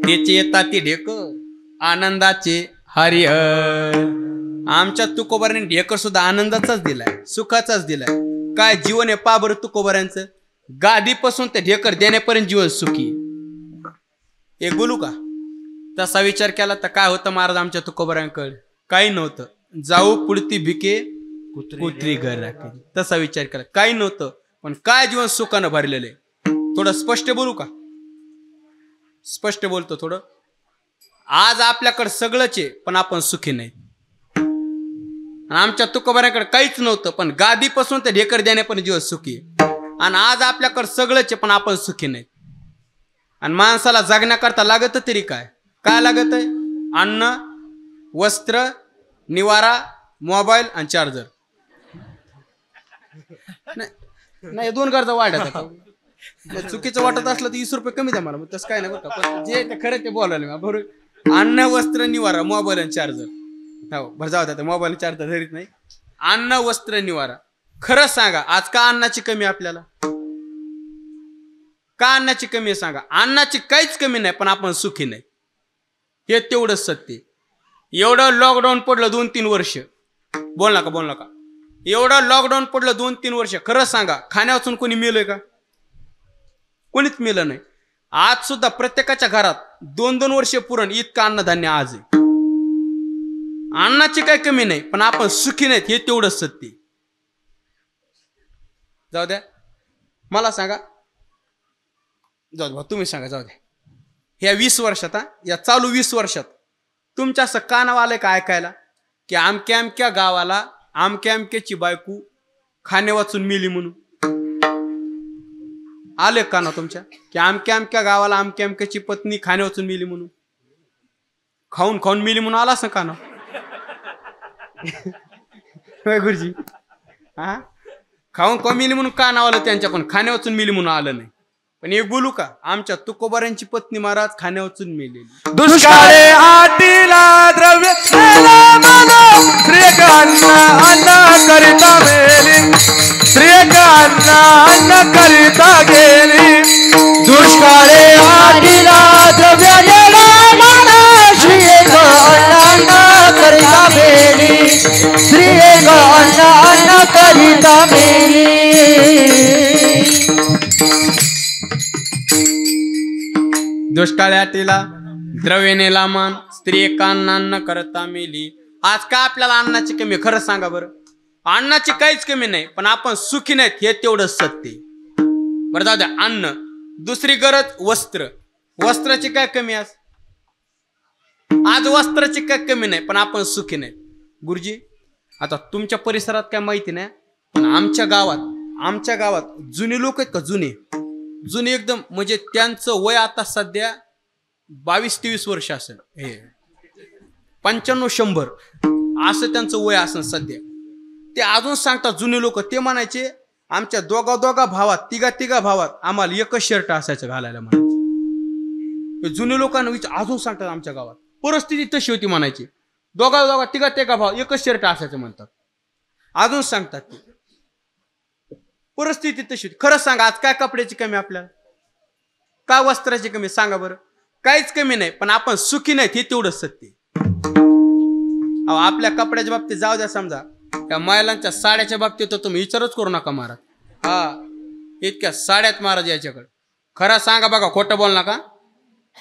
त्याचे येतात ते ढेकर आनंदाचे हरिहर. आमच्या तुकोबाराने ढेकर सुद्धा आनंदाचाच दिलाय, सुखाचाच दिलाय. काय जीवन आहे पा बरं तुकोबारांचं, गादीपासून ते ढेकर देण्यापर्यंत जीवन सुखी. एक बोलू का? तसा विचार केला तर काय होतं महाराज आमच्या तुकोबारांकडे? काही नव्हतं. जाऊ पुढती भिके कुत्री घर राखे. तसा विचार केला काही नव्हतं, पण काय जीवन सुखानं भरलेलं आहे. थोडं स्पष्ट बोलू का? स्पष्ट बोलतो थोडं. आज आपल्याकडे सगळंच आहे पण आपण सुखी नाही. आमच्या तुकोबारांकडे काहीच नव्हतं पण गादीपासून ते ढेकर देण्यापर्यंत जीवन सुखी आहे. आणि आज आपल्याकडे सगळंच आहे पण आपण सुखी नाही. आणि माणसाला जगण्याकरता लागत तरी काय काय लागत आहे? अन्न, वस्त्र, निवारा, मोबाईल आणि चार्जर. नाही 2 गरजा वाढत. चुकीचं वाटत असलं तर 20 रुपये कमी द्या मला, तसं काय नाही बरं का. पण जे ते खरं ते बोलायला बरोबर. अन्न, वस्त्र, निवारा, मोबाईल आणि चार्जर. हो बरं जाऊ द्या, मोबाईल चार्जर धरीत नाही. अन्न, वस्त्र, निवारा. खरं सांगा आज का अन्नाची कमी आपल्याला? का अन्नाची कमी आहे सांगा? अन्नाची काहीच कमी नाही पण आपण सुखी नाही, हे तेवढंच सत्य. एवढं लॉकडाऊन पडलं 2-3 वर्ष, बोल नका. एवढं लॉकडाऊन पडलं 2-3 वर्ष, खरं सांगा खाण्यावाचून कोणी मेलंय का? कोणीच मेलं नाही. आज सुद्धा प्रत्येकाच्या घरात 2-2 वर्ष पुरण इतकं अन्नधान्य आज आहे. अन्नाची काही कमी नाही पण आपण सुखी नाहीत, हे तेवढंच सत्य. जाऊ द्या, मला सांगा, जाऊ द्या तुम्ही सांगा, जाऊ द्या. ह्या 20 वर्षात या चालू 20 वर्षात तुमच्या असं का नाव आलंय का ऐकायला की अमक्या अमक्या गावाला अमक्या अमक्याची बायको खाणे वाचून मेली म्हणून? आले का ना तुमच्या की अमक्या अमक्या गावाला अमक्या अमक्याची पत्नी खाणे वाचून मेली म्हणून? खाऊन खाऊन मेली म्हणून आला असं का ना? गुरुजी हा, खाऊन खाऊन मेली म्हणून का नाव आलं त्यांच्या, पण खाणे वाचून मेली म्हणून आलं नाही. पण एक बोलू का, आमच्या तुकोबारांची पत्नी महाराज खाण्या वाचून मेलेली. दुष्काळे आटीला द्रव्य स्त्रियक अन्न करिता मेली, स्त्रियक अन्न करिता गेली. दुष्काळे आटीला द्रव्य श्री अन्न करिता मेली, श्री अन्न करिता मेली. दुष्काळातीला द्रव्य नेला मान, स्त्री एकान्न करता मेली. आज का आपल्याला अन्नाची कमी? खरं सांगा बरं. अन्नाची काहीच कमी नाही पण आपण सुखी नाहीत, हे तेवढंच सत्य. बरं जाऊ द्या. अन्न. दुसरी गरज वस्त्र. वस्त्राची काय कमी? आज वस्त्राची काय कमी नाही पण आपण सुखी नाहीत. गुरुजी आता तुमच्या परिसरात काय माहिती नाही पण आमच्या गावात जुने लोक आहेत का, जुने एकदम, म्हणजे त्यांचं वय आता सध्या 22-23 वर्ष असेल, हे 95-100 असं त्यांचं वय असेल सध्या. ते अजून सांगतात जुने लोक, ते म्हणायचे आमच्या दोघा भावात तिघा भावात आम्हाला एकच शर्ट असायचं घालायला म्हणायचे. जुने लोकांना अजून सांगतात आमच्या गावात परिस्थिती तशी होती म्हणायची. दोघा तिघा भाव एकच शर्ट असायचं म्हणतात. अजून सांगतात ते परिस्थिती तशी होती. खरं सांगा आज काय कपड्याची कमी आपल्याला? काय वस्त्राची कमी? सांगा बरं. काहीच कमी नाही पण आपण सुखी नाहीत, हे तेवढंच सत्य. आपल्या कपड्याच्या बाबतीत जाऊ द्या, समजा त्या महिलांच्या साड्याच्या बाबतीत तर तुम्ही विचारच करू नका महाराज. हा, इतक्या साड्यात महाराज याच्याकडे. खरं सांगा बघा, खोटं बोल नका.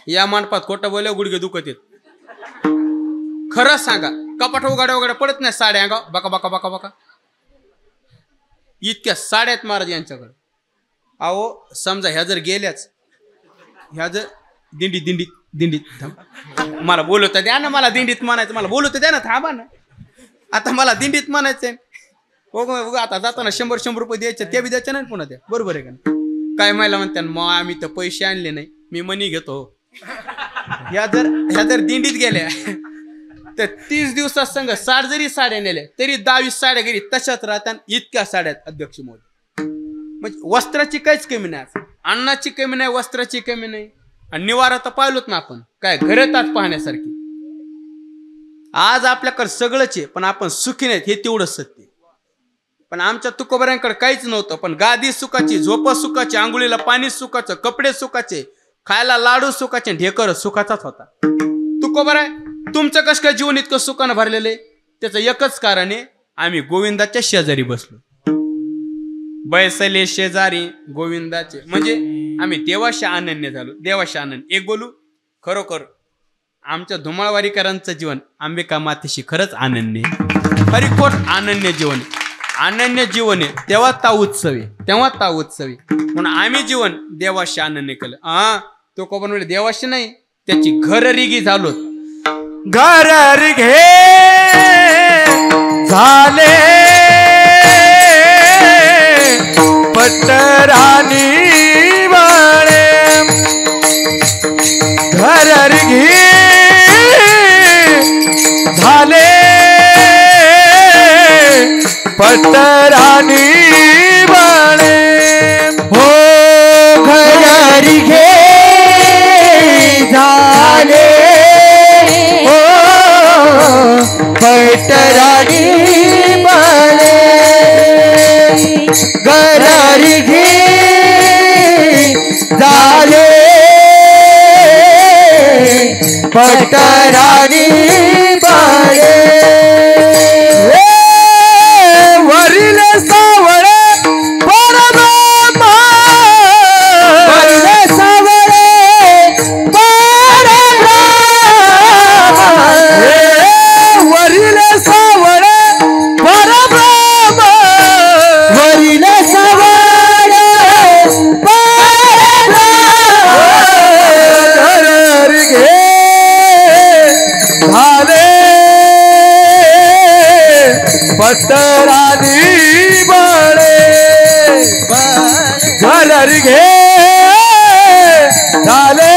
या मंडपात खोटं बोलले गुडघे दुखत येत. खरं सांगा, कपाट उघड्या पडत नाही साड्या अंगाव बका. इतक्या साड्यात महाराज यांच्याकडे. अहो समजा ह्या जर गेल्याच, ह्या जर दिंडीत मला बोलवता द्या ना, मला दिंडीत म्हणायचं, मला बोलवता द्या ना, थांबा ना. आता मला दिंडीत म्हणायचंय. हो आता जाताना 100 रुपये द्यायचे, ते बी द्यायचे नाही पुन्हा त्या, बरोबर आहे का? काय महिला म्हणते मग आम्ही तर पैसे आणले नाही, मी मनी घेतो. ह्या जर दिंडीत गेल्या तर 30 दिवसात संघ 60 जरी साड्या नेल्या तरी 22 साड्या घरी तशाच राहतात. इतक्या साड्यात अध्यक्ष महोदय. म्हणजे वस्त्राची काहीच कमी नाही, अन्नाची कमी नाही, वस्त्राची कमी नाही. आणि निवारा तर पाहिलोत ना आपण, काय घरात पाहण्यासारखी. आज आपल्याकडे सगळंच आहे पण आपण सुखी नाहीत हे तेवढं सत्य. पण आमच्या तुकोबऱ्यांकडे काहीच नव्हतं, पण गादी सुखाची, झोप सुखाची, आंघोळीला पाणी सुखाचं, कपडे सुखाचे, खायला लाडू सुखाचे, ढेकर सुखाचाच होता. तुकोबराय तुमचं कसं काय जीवन इतकं सुखानं भरलेलं आहे? त्याचं एकच कारण आहे, आम्ही गोविंदाच्या शेजारी बसलो. बैसले शेजारी गोविंदाचे, म्हणजे आम्ही देवाशी अनन्य झालो. देवाशी अनन्य. एक बोलू, खरोखर आमच्या धुमाळवारीकरांचं जीवन अंबिका मातेशी खरंच अनन्य आहे. खरीखोर अनन्य जीवन आहे. अनन्य जीवन आहे तेव्हा ता उत्सव आहे, तेव्हा ता उत्सव आहे. म्हणून आम्ही जीवन देवाशी अनन्य केलं. तो कोण म्हणले देवाशी नाही, त्याची घर रिगी झालो. घर रिघे झाले पटरानी बाळे, घर रिघे झाले पटरानी बाळे. हो घरी घे झाले हो पटरानी बाळे, घरी घे झाले पटरानी बाळे. पटरानी बाळे, घर घे झाले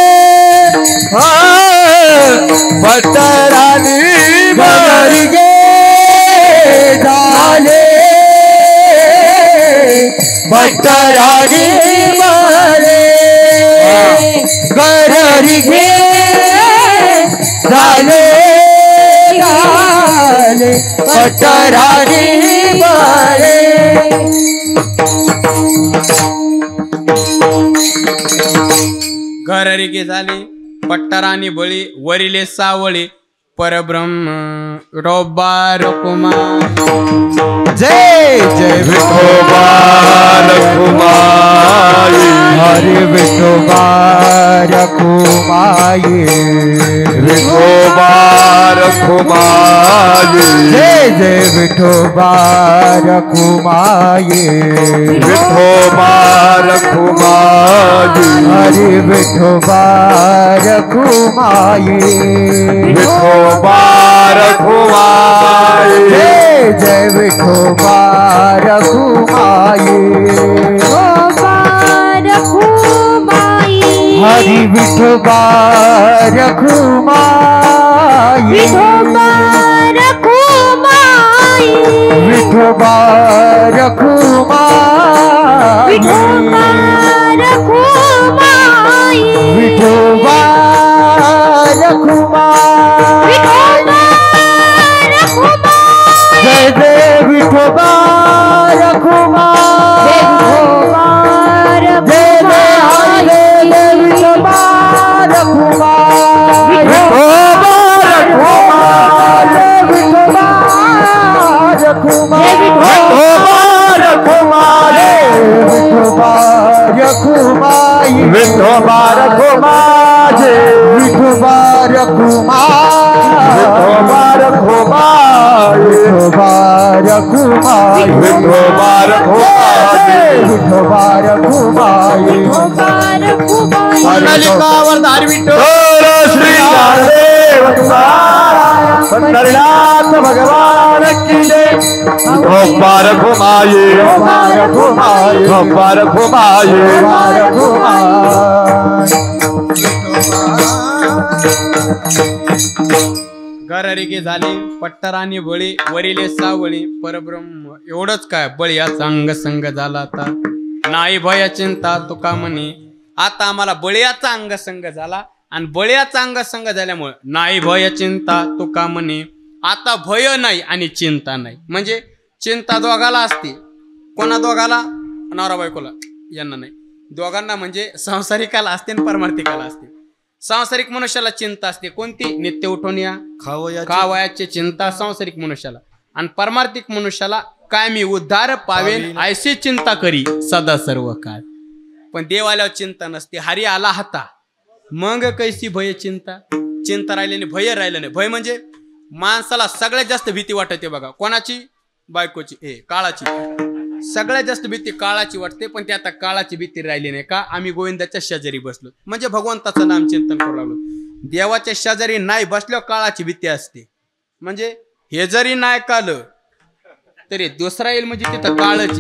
पटरानी बाळे, झाले पटरानी बाळे, घरी घे झाले पटरानी बाळे. घर रिगी झाले पट्टरानी बळी, वरिले सावळे परब्रह्म रोबा रकुमार. जय जय विठोबा रखुमाई, हरे विठोबा रखुमाई, विठोबा रखुमाई, जय जय विठोबा रखुमाई, विठोबा रखुमाई, हरे विठोबा रखुमाई, विठोबा रखुमाई, जय जय विठोबा रखुमाई, हरि विठोबा रखुमाई, विठोबा रखुमाई, विठोबा रखुमाई, जय जय विठोबा रखुमाई, जय जय हरे विठोबा रखुमाई, विठोबा रखुमाई, विठोबा रखुमाई, विठोबा रखुमाई, विठोबा रखुमाई, विठोबा रखुमाई, विठोबा रखुमाई, विठोबा रखुमाई, विठोबा रखुमाई, विठोबा रखुमाई, पंढरलिकावर धार विठो श्री महादेव पंढरीनाथ भगवान की जय. विठोबा रखुमाई, विठोबा रखुमाई, विठोबा रखुमाई, विठोबा रखुमाई. करारिके झाले पट्टराणी बळी वरिले सावळी परब्रह्म एवढंच काय बळीयाचा अंग संग झाला आता नाही भया चिंता तुका म्हणे आता आम्हाला बळीयाचा अंग संग झाला आणि बळीयाचा अंग संग झाल्यामुळे नाही भय चिंता तुका म्हणे आता भय नाही आणि चिंता नाही म्हणजे चिंता दोघाला असते कोणा दोघाला नवरा बायकोला यांना नाही दोघांना म्हणजे सांसारिकाला असते आणि परमार्थिकाला असते सांसारिक मनुष्याला चिंता असते कोणती नित्य उठून या खावयाची चिंता सांसारिक मनुष्याला आणि परमार्थिक मनुष्याला काय मी उद्धार पावेन ऐशी चिंता करी सदा सर्व काळ पण देवाल्यावर चिंता नसते हरी आला हाता मग कैसी भय चिंता चिंता राहिल्याने भय राहिलं नाही भय म्हणजे माणसाला सगळ्यात जास्त भीती वाटते बघा कोणाची बायकोची काळाची सगळ्यात जास्त भीती काळाची वाटते पण ते आता काळाची भीती राहिली नाही का आम्ही गोविंदाच्या शेजारी बसलो म्हणजे भगवंताचं नाम चिंतन करू लागलो देवाच्या शेजारी नाही बसल्यावर काळाची भीती असते म्हणजे हे जरी नाही कालं तरी दुसरा येईल म्हणजे तिथं काळच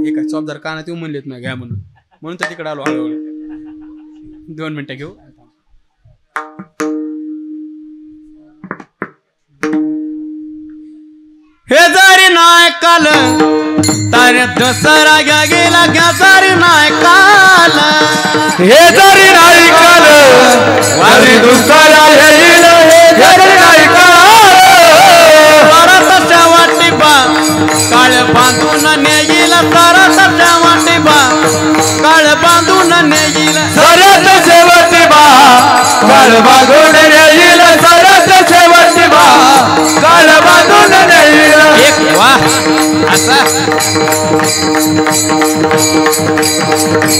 एका चौबदार कानात येऊ म्हणलेत ना घ्या म्हणून तर तिकडे आलो हळूहळू 2 मिनिटं घेऊ हे जरी नाही काल तर दुसरा घ्या गेला घ्या जरी नाही काल हे जरी नाही काल वारी दुसरा येईल हे जरी नाही काल परतच्या वाटी बा काळ बांधून नेईल परतच्या वाटी बा काळ बांधून नेईल सरत शेवटी बा काळ बांधून नेईल सरत शेवटी बा काळ बांधून नेईल एक वाह असा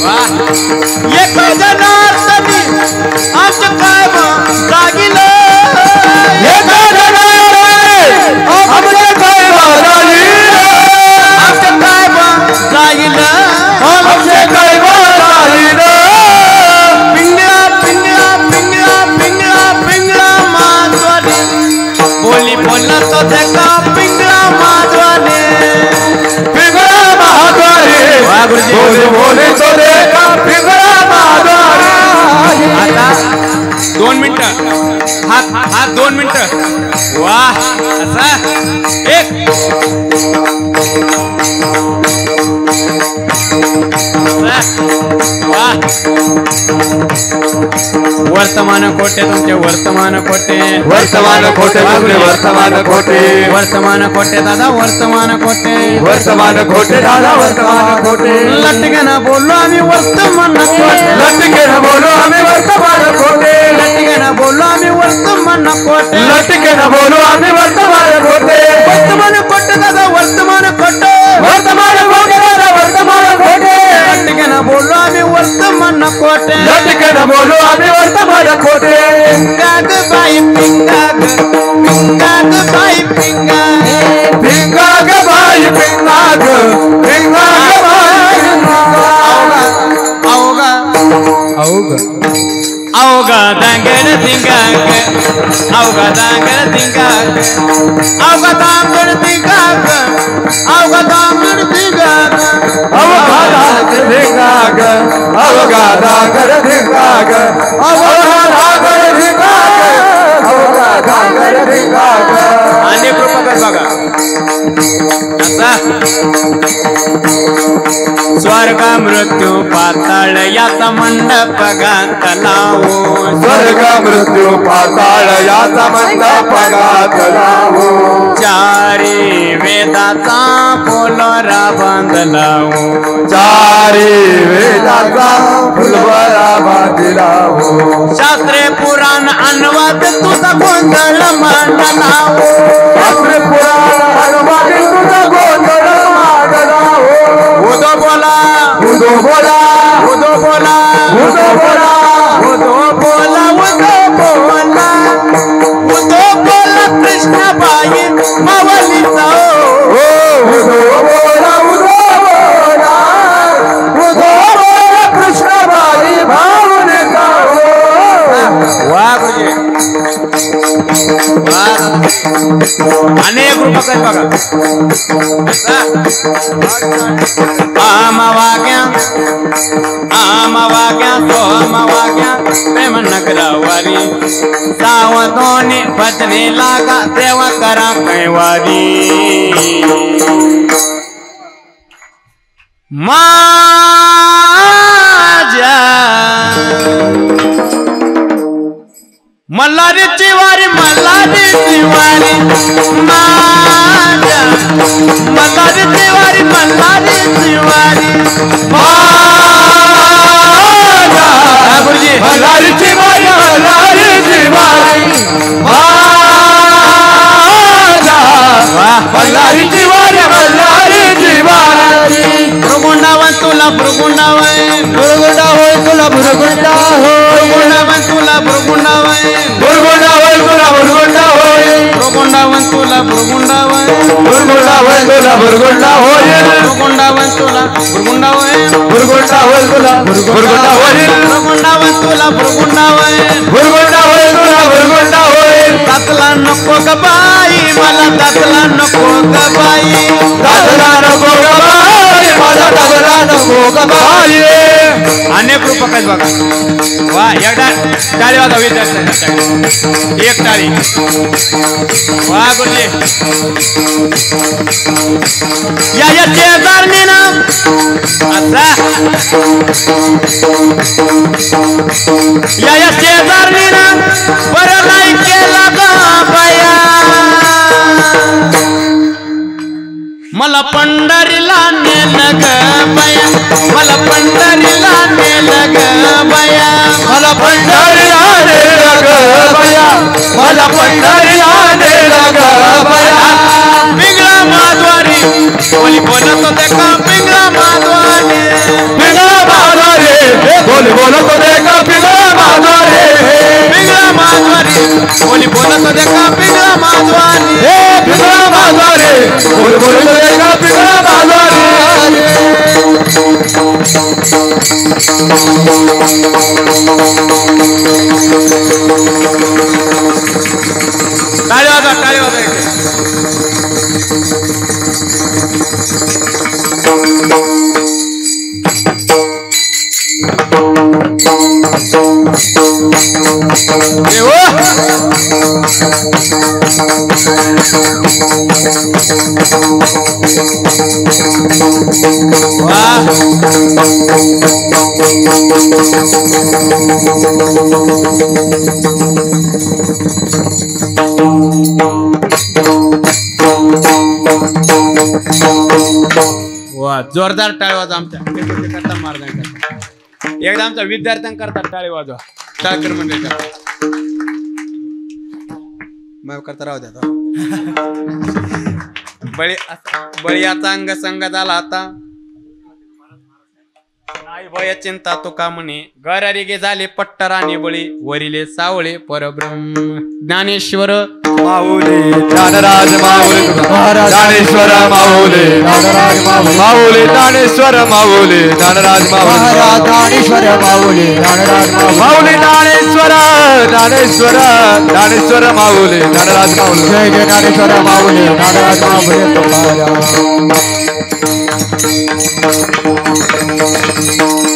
वाह एक जनार्दनी आज काय जागिल एक जनार्दनी आमचे काय जागिल आमचे काय जागिल आमचे काय जागिल पिंगळा पिंगळा पिंगळा पिंगळा पिंगळा माधवाने बोली बोलला तो देखा पिंगळा माधवाने पिंगळा महाद्वारे बोले बोले तो देखा पिंगळा महाद्वारे आता 2 मिनिटं हात 2 मिनिटं वाह असा एक वाह वर्तमान खोटे तुमचे वर्तमान खोटे वर्तमान खोटे तुमचे वर्तमान खोटे वर्तमान खोटे दादा वर्तमान खोटे वर्तमान खोटे दादा वर्तमान खोटे लटके ना बोललो आम्ही वर्तमान खोटे लटके न बोलो आम्ही वर्तमान खोटे लटके ना बोललो आम्ही वर्तमान खोटे लटके न बोलो आम्ही वर्तमान खोटे वर्तमान खोटे दादा वर्तमान खोटे वर्तमान खोटे दादा वर्तमान खोटे लटके ना बोललो आम्ही वर्तमान खोटे लटके न बोलो आम्ही वर्तमान खोटे पिंगाग बाई पिंगाग पिंगाग बाई पिंगाग पिंगाग बाई पिंगाग पिंगाग बाई अवगा अवगा दांगड दिंगाग अवगा दांगड दिंगाग अवगा दांगड दिंगाग अवगा दांगड दिंगाग अवघात धिंगाग अवघात धिंगाग अवघात धिंगाग अवघात धिंगाग आणि कृपा कर बघा आता स्वर्ग मृत्यू पाताळ याचा मंडप गात लावू स्वर्ग मृत्यू पाताळ याचा मंडप गात लावू चारी वेदाचा फुलोरा बांध लावू चारी वेदाचा फुलवरा बांधी लावू शास्त्रे पुराण अनुवाद तुझा गोंधळ मांड लावू शास्त्र पुराण अनुवाद तुझा गोंधळ मांड लावू उदो बोला उदो बोला उदो बोला उदो बोला उदो बोला उदो बोला उदो बोला कृष्णबाई मावलीचा उदो बोला उदो बोला उदो बोला कृष्णबाई भावनेचा वा अनेक रूप बघा आम वाग्या सोम वाग्या प्रेम नगरावारी सावधोनी भजने लागा देवा करा कैवारी माझ्या मल्हारीची वारी मल्हारीची वारी माझ्या मल्हारीची वारी मल्हारीची वारी माझ्या गुरुजी मल्हारीची वारी मल्हारीची वारी माझ्या मल्हारीची वारी मल्हारीची वारी भृगुंडावन तुला भृगुंडावन बुरगुंडा होय तुला बुरगुंडा होय भृगुंडावन तुला भृगुंडावन बुरगुंडा होय तुला बुरगुंडा होय भृगुंडावन तुला भृगुंडावन बुरगुंडा होय तुला बुरगुंडा होय भृगुंडावन तुला भृगुंडावन बुरगुंडा होय तुला बुरगुंडा होय भृगुंडावन तुला भृगुंडावन बुरगुंडा होय तुला बुरगुंडा होय दातला नको ग बाई मला दातला नको ग बाई दादला नको ग बाई माझा दादला नको ग बाई अनेक रूपक आहेत बघा वा एकदा टाळी वाजवा विद्यार्थ्यांना एक टाळी वा गुरुजी या शेजारनी ना असा या शेजारनी ना बरं नाही केला ग बाया मला पंढरीला नेलं ग बाया मला पंढरीला नेलं ग बाया मला पंढरीला नेलं ग बाया मला पंढरीला नेलं ग बाया पिंगळा माधवारी बोली बोलत होते का पिंगळा माधवारी पिंगळा माधवारी बोली बोलत होते का पिंगळा माधवारी पिंगळा माधवारी बोली बोलत होते का पिंगळा माधवारी पिंगळा माधवारी बोली बोलत होते का पिंगळा माधवारी टाळी वाजवा टाळी वाजवा इथे. वा जोरदार टाळी वाजवा आमच्या करता मार्ग एकदा आमच्या विद्यार्थ्यांकरता टाळी वाजवा टाळकर मंडळी मग करता राहू द्या बळीयाचा अंग संग झाला आता नाही भय चिंता तो का म्हणे गरारी गे झाले पट्टराने बळी वरिले सावळे परब्रह्म ज्ञानेश्वर माऊली ज्ञानराज माऊली ज्ञानेश्वर माऊली माऊली ज्ञानेश्वर माऊली ज्ञानराज माऊली ज्ञानेश्वर माऊली ज्ञानराज माऊली ज्ञानेश्वर ज्ञानेश्वर ज्ञानेश्वर माऊली ज्ञानराज माऊली जय जय ज्ञानेश्वर माऊली ज्ञानराज माऊली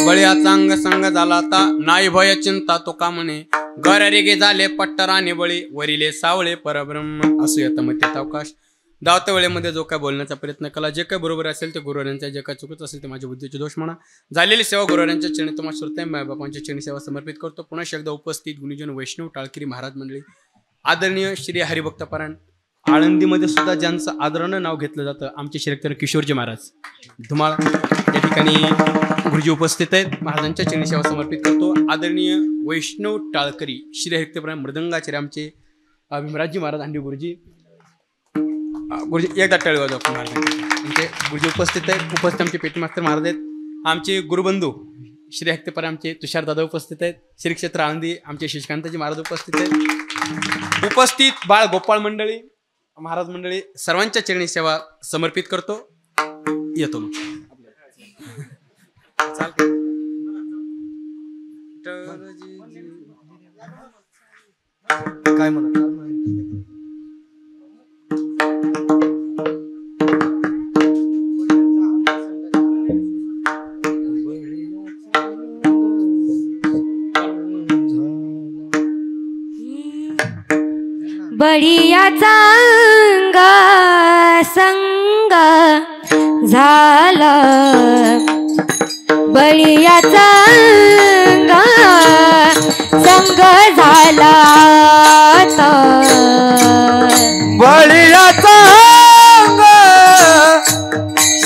बळीयाचा अंग संग झाला आता नाही भय चिंता तो का म्हणे गरारी गे झाले पट्टराने बळी वरिले सावळे परब्रह्म असू येतं मग त्यात अवकाश धावत्या वेळेमध्ये जो काय बोलण्याचा प्रयत्न केला जे काय बरोबर असेल ते गुरुवारांच्या जे काय चुकत असेल ते माझ्या बुद्धीचे दोष म्हणा झालेली सेवा गुरुवारांच्या चरणी तुम्हाला श्रोते मायबापांच्या चरणी सेवा समर्पित करतो पुन्हा एकदा उपस्थित गुणीजन वैष्णव टाळकरी महाराज मंडळी आदरणीय श्री हरिभक्तपरायण आळंदीमध्ये सुद्धा ज्यांचं आदरानं नाव घेतलं जातं आमचे श्री किशोरजी महाराज धुमाळ या ठिकाणी गुरुजी उपस्थित आहेत महाराजांच्या चरणी सेवा समर्पित करतो आदरणीय वैष्णव टाळकरी श्री हरिभक्तपरायण मृदंगाचार्य आमचे भीमराजजी महाराज अंडी गुरुजी गुरुजी एकदा टाळी वाजवा महाराजांचे गुरुजी उपस्थित आहेत उपस्थित आमचे पेटमास्तर महाराज आहेत आमचे गुरुबंधू श्री हक्तेपर आमचे तुषार दादा उपस्थित आहेत श्री क्षेत्र आळंदी आमचे शशिकांतजी महाराज उपस्थित आहेत उपस्थित बाळ गोपाळ मंडळी महाराज मंडळी सर्वांच्या चरणी सेवा समर्पित करतो येतो मग काय म्हणत बळीयाचा अंग संग झाला बळीयाचा अंग संग झाला आता. बळीयाचा अंग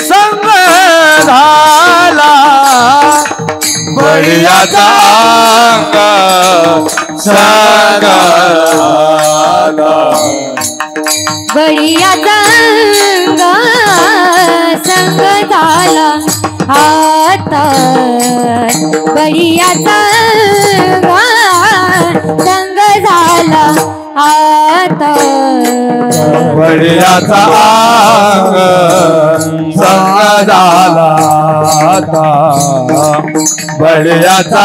संग झाला बळीयाचा अंग संग झाला बळीयाचा अंग संग झाला आता बळीयाचा अंग संग झाला आता बळीयाचा अंग संग झाला आता बळीयाचा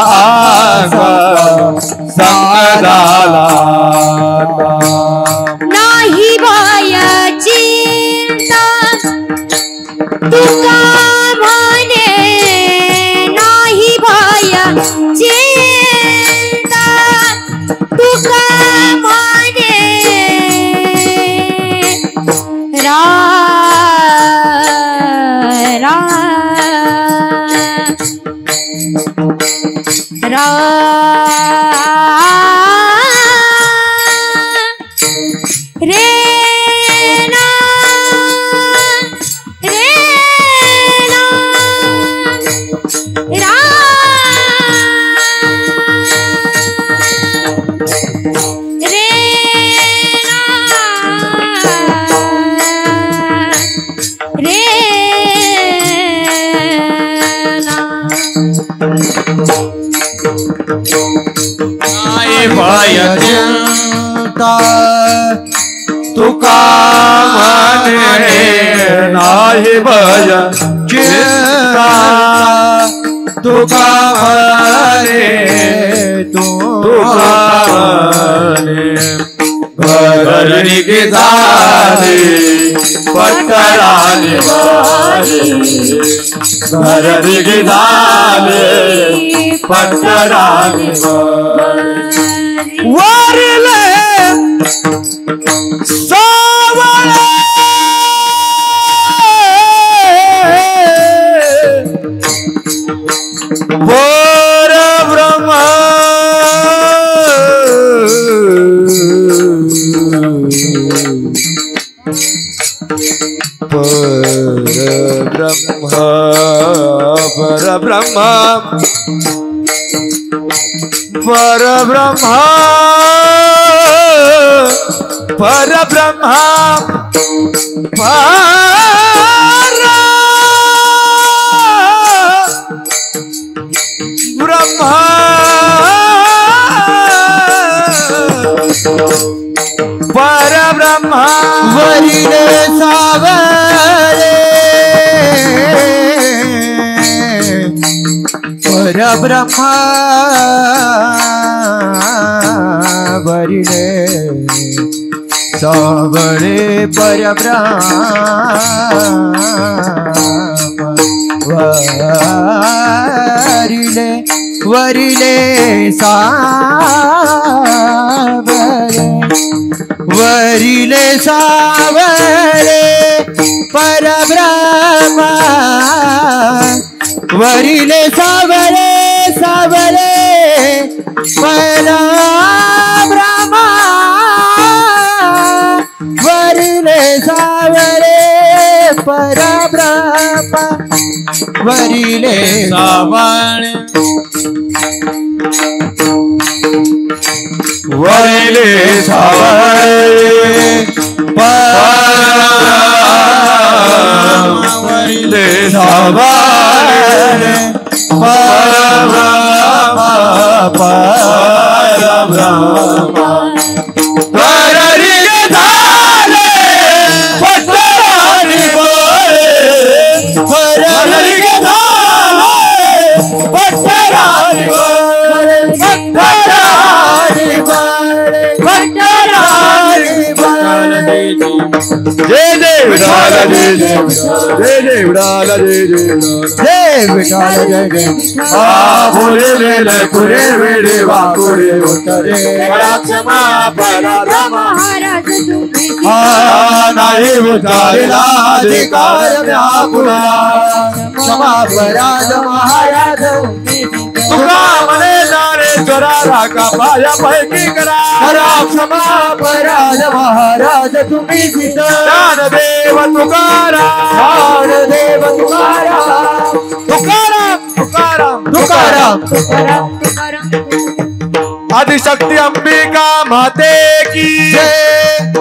अंग संग झाला आता. नाही बाया चिंता तुका म्हणे नाही बाया चिंता तुका म्हणे रा रा रा रे ना रे ना रा रे ना रे ना. नाही भय चिंता तुका म्हणे नाही भय चिंता तुका म्हणे तुका म्हणे घरी की झाली पटराली घरी की झाली पटराली वारले सावळे परब्रह्म परब्रह्म परब्रह्म परब्रह्म ब्रह्म परब्रह्म वरिले सावळे परब्रह्म वरिले सावळे परब्रह्म वरिले वरिले सावळे वरिले सावळे परब्रह्म वरिले सावळे सावळे परब्रह्म वरिले सावळे परब्रह्म वरिले सावळे वरिले सावळे वरिले सावळे परब्रह्म परब्रह्म वरिले झाले पटराली बोले वरिले झाले पटराली बोले पटराली बोले पटराली बोले जय जय विठाल जय जय विठाल जय जय विठाल जय विठाल जय जय आ बोले ले कुरे वेडे वाकुरे उतरे क्षमा पराध महाराज तुम्ही आ नाही उतारला अधिकार व्यापुला क्षमा पराध महाराज तुका मने जाणे चोरा राखा पाया पैकी करा क्षमा पराध महाराज तुम्ही ज्ञानदेव तुकाराम देव तुकाराम तुकाराम तुकाराम तुकाराम तुकाराम आदिशक्ती अंबिका माते की जय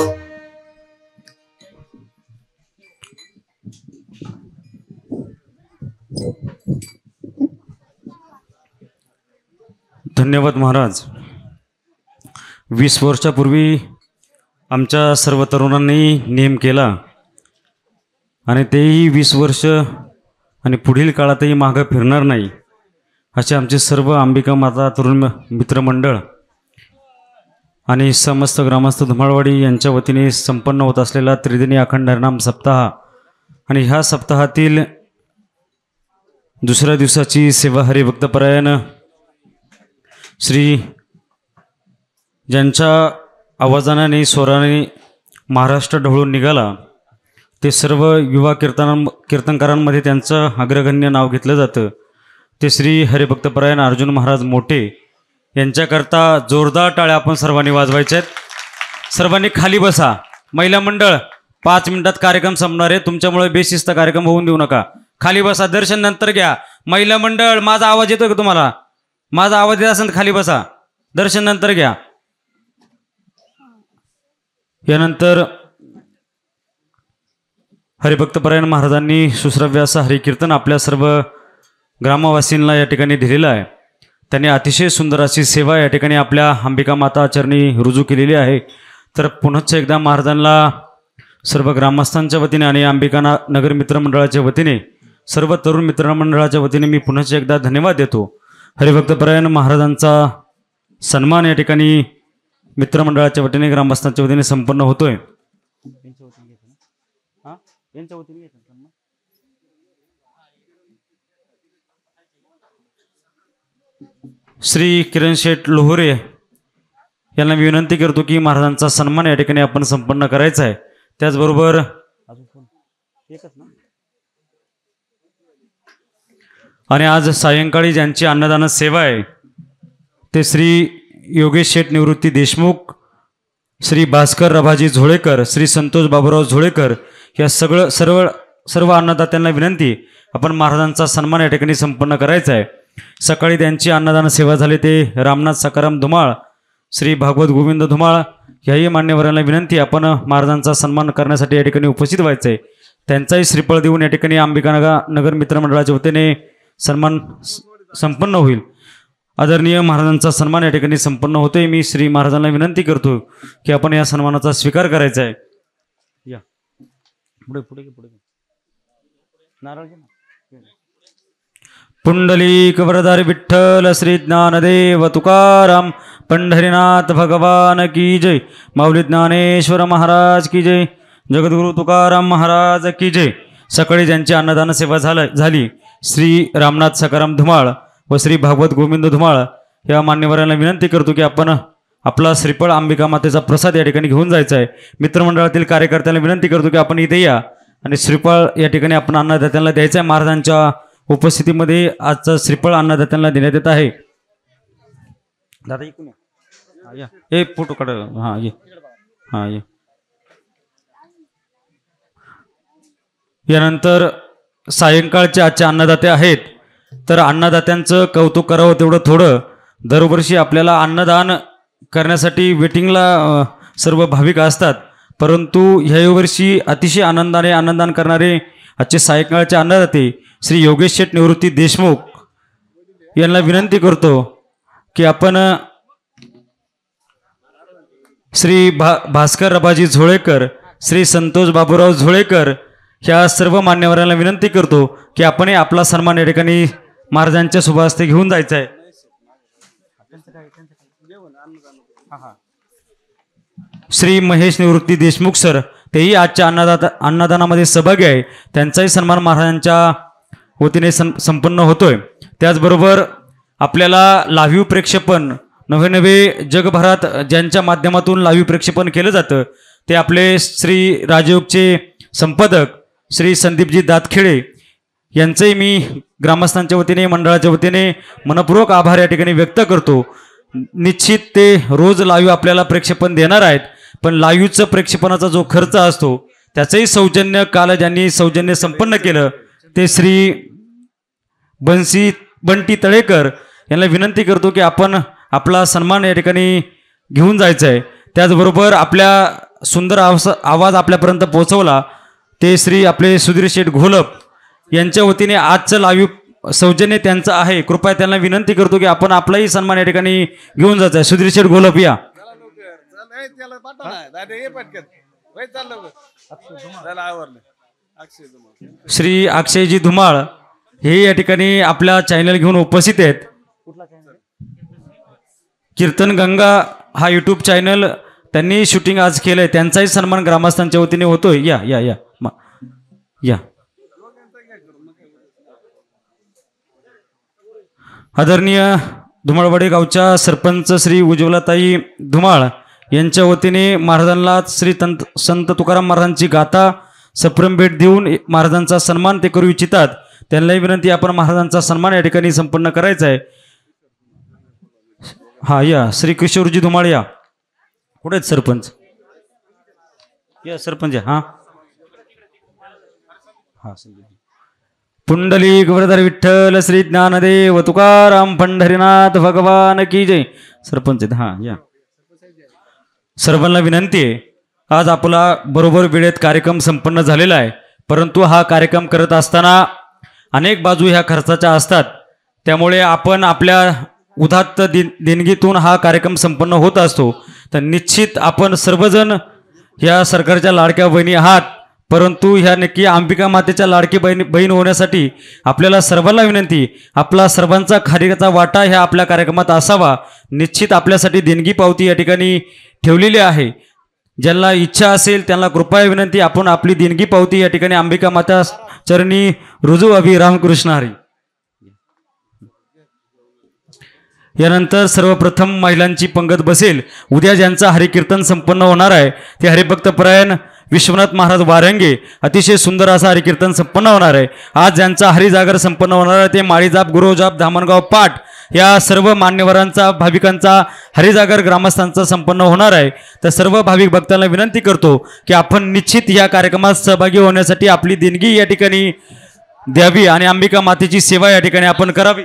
धन्यवाद महाराज. 20 वर्षापूर्वी आमच्या सर्व तरुणांनी नियम केला आणि तेही 20 वर्ष आणि पुढील काळातही मागं फिरणार नाही असे आमचे सर्व अंबिका माता तरुण मित्रमंडळ आणि समस्त ग्रामस्थ धुमाळवाडी यांच्या वतीने संपन्न होत असलेला त्रिदिनी अखंड हरिनाम सप्ताह आणि ह्या सप्ताहातील दुसऱ्या दिवसाची सेवा हरिभक्तपरायण श्री ज्यांच्या आवाजाने स्वराने महाराष्ट्र ढवळून निघाला ते सर्व युवा कीर्तनकारांमध्ये त्यांचं अग्रगण्य नाव घेतलं जातं ते श्री हरिभक्तपरायण अर्जुन महाराज मोठे यांच्याकरता जोरदार टाळ्या आपण सर्वांनी वाजवायच्या आहेत. सर्वांनी खाली बसा. महिला मंडळ 5 मिनिटात कार्यक्रम संपणार आहे. तुमच्यामुळे बेशिस्त कार्यक्रम होऊन देऊ नका. खाली बसा. दर्शन नंतर घ्या. महिला मंडळ माझा आवाज येतोय का तुम्हाला? माझा आवाज येत असेल तर खाली बसा. दर्शन नंतर घ्या. यानंतर हरिभक्तपरायण महाराजांनी सुश्राव्य असं हरिकीर्तन आपल्या सर्व ग्रामवासींना या ठिकाणी दिलेलं आहे. त्यांनी अतिशय सुंदर अशी सेवा या ठिकाणी आपल्या अंबिका माता चरणी रुजू केलेली आहे. तर पुनश्च एकदा महाराजांना सर्व ग्रामस्थांच्या वतीने आणि अंबिका नगर मित्रमंडळाच्या वतीने सर्व तरुण मित्रमंडळाच्या वतीने मी पुनश्च एकदा धन्यवाद देतो. हरिभक्तपरायण महाराजांचा सन्मान या ठिकाणी मित्रमंडळाच्या वतीने ग्रामस्थांच्या वतीने संपन्न होतोय. श्री किरण शेठ लोहरे यांना मी विनंती करतो की महाराजांचा सन्मान या ठिकाणी आपण संपन्न करायचा आहे. त्याचबरोबर आणि आज सायंकाळी ज्यांची अन्नदान सेवा आहे ते श्री योगेश शेठ निवृत्ती देशमुख, श्री भास्कर रभाजी झोळेकर, श्री संतोष बाबूराव झोळेकर या सर्व अन्नदात्यांना विनंती आपण महाराजांचा सन्मान या ठिकाणी संपन्न करायचा आहे. सकाळी त्यांची अन्नदान सेवा झाली ते रामनाथ सकाराम धुमाळ, श्री भागवत गोविंद धुमाळ ह्याही मान्यवरांना विनंती आपण महाराजांचा सन्मान करण्यासाठी या ठिकाणी उपस्थित व्हायचं आहे. त्यांचाही श्रीफळ देऊन या ठिकाणी अंबिका नगर मित्रमंडळाच्या वतीने सन्मान संपन्न होईल. आदरणीय महाराजांचा सन्मान या ठिकाणी संपन्न होतोय. मी श्री महाराजांना विनंती करतो की आपण या सन्मानाचा स्वीकार करायचा आहे. या पुढे पुढे पुढे नारळ घे ना. पुंडलिक वरदारी विठ्ठल श्री ज्ञानदेव तुकाराम पंढरीनाथ भगवान की जय. माऊली ज्ञानेश्वर महाराज की जय. जगद्गुरु तुकाराम महाराज की जय. सकाळी ज्यांची अन्नदान सेवा झाली श्री रामनाथ सकाराम धुमाळ व श्री भागवत गोविंद धुमाळ या मान्यवरांना विनंती करतो की आपण आपला श्रीफळ अंबिका मातेचा प्रसाद या ठिकाणी घेऊन जायचा आहे. मित्रमंडळातील कार्यकर्त्यांना विनंती करतो की आपण इथे या आणि श्रीफळ या ठिकाणी आपण अन्नदात्यांना द्यायचं आहे. महाराजांच्या उपस्थितीमध्ये आजचा श्रीफळ अन्नदात्यांना देण्यात येत आहे. दादा इकडून या. हे फोटो काढ. हां ये. हां ये. यानंतर सायंकाळचे आजचे अन्नदाते आहेत. तर अन्नदात्यांचं कौतुक करावं तेवढं थोडं. दरवर्षी आपल्याला अन्नदान करण्यासाठी वेटिंगला सर्व भाविक असतात, परंतु ह्या वर्षी अतिशय आनंदाने अन्नदान करणारे आजचे सायंकाळचे अन्नदाते श्री योगेश शेठ निवृत्ती देशमुख यांना विनंती करतो की आपण श्री भास्कर रबाजी झोळेकर, श्री संतोष बाबूराव झोळेकर ह्या सर्व मान्यवरांना विनंती करतो की आपण आपला सन्मान या ठिकाणी महाराजांच्या शुभ हस्ते घेऊन जायचा आहे. श्री महेश निवृत्ती देशमुख सर तेही आजच्या अन्नदानामध्ये सहभागी आहे. त्यांचाही सन्मान महाराजांच्या वतीने संपन्न होतोय. त्याचबरोबर आपल्याला लाईव्ह प्रक्षेपण नवे नवे जगभरात ज्यांच्या माध्यमातून लाईव्ह प्रक्षेपण केलं जातं ते आपले श्री राजयोगचे संपादक श्री संदीपजी दातखेडे यांचंही मी ग्रामस्थांच्या वतीने मंडळाच्या वतीने मनपूर्वक आभार या ठिकाणी व्यक्त करतो. निश्चित ते रोज लाईव्ह आपल्याला प्रक्षेपण देणार आहेत, पण लाईव्हचं प्रक्षेपणाचा जो खर्च असतो त्याचंही सौजन्य काल ज्यांनी सौजन्य संपन्न केलं ते श्री बंटी तळेकर यांना विनंती करतो की आपण आपला सन्मान या ठिकाणी घेऊन जायचं आहे. त्याचबरोबर आपल्या सुंदर आवाज आपल्यापर्यंत पोहोचवला ते श्री आपले सुधीर शेठ घोलप यांच्या वतीने आजचं लाईव्ह सौजन्य त्यांचं आहे. कृपया त्यांना विनंती करतो की आपण आपलाही सन्मान या ठिकाणी घेऊन जायचं आहे. सुधीर शेठ घोलप या. श्री अक्षयजी धुमाळ हे या ठिकाणी आपल्या चॅनल घेऊन उपस्थित आहेत. कीर्तन गंगा हा यूट्यूब चॅनल त्यांनी शूटिंग आज केलंय, त्यांचाही सन्मान ग्रामस्थांच्या वतीने होतोय. या या या या आदरणीय धुमाळवाडी गावच्या सरपंच श्री उज्ज्वलाताई धुमाळ यांच्या वतीने महाराजांना श्री संत तुकाराम महाराजांची गाथा सप्रम भेट देऊन महाराजांचा सन्मान ते करू इच्छितात. त्यांनाही विनंती आपण महाराजांचा सन्मान या ठिकाणी संपन्न करायचा आहे. हा या श्री किशोरजी धुमाळ या. कुठे आहेत सरपंच? या सरपंच हा हा पुंडलिक वरदार विठ्ठल श्री ज्ञानदेव तुकाराम पंढरीनाथ भगवान की जय. सरपंच हा या. सर्वांना विनंती आहे, आज आपला बरोबर वेळेत कार्यक्रम संपन्न झालेला आहे, परंतु हा कार्यक्रम करत असताना अनेक बाजू ह्या खर्चाच्या असतात. त्यामुळे आपण आपल्या उदात्त देणगीतून हा कार्यक्रम संपन्न होत असतो. तर निश्चित आपण सर्वजण ह्या सरकारच्या लाडक्या बहिणी आहात, परंतु ह्या नक्की अंबिका मातेच्या लाडकी बहीण होण्यासाठी आपल्याला सर्वांना विनंती, आपला सर्वांचा खारीचा वाटा ह्या आपल्या कार्यक्रमात असावा. निश्चित आपल्यासाठी देणगी पावती या ठिकाणी ठेवलेली आहे. ज्यांना इच्छा असेल त्यांना कृपया विनंती, आपण आपली देणगी पावती या ठिकाणी अंबिका माता चरणी रुजू अभि रामकृष्ण हरी. यानंतर सर्वप्रथम महिलांची पंगत बसेल. उद्या ज्यांचा हरिकीर्तन संपन्न होणार आहे ते हरिभक्त परायण विश्वनाथ महाराज वारंगे अतिशय सुंदर असा हरिकीर्तन संपन्न होणार आहे. आज ज्यांचा हरिजागर संपन्न होणार आहे ते माळीजाप गुरुजाप धामणगाव पाठ या सर्व मान्यवरांचा भाविकांचा हरिजागर ग्रामस्थांचा संपन्न होणार आहे. तर सर्व भाविक भक्तांना विनंती करतो की आपण निश्चित या कार्यक्रमात सहभागी होण्यासाठी आपली देणगी या ठिकाणी द्यावी आणि अंबिका मातेची सेवा या ठिकाणी आपण करावी.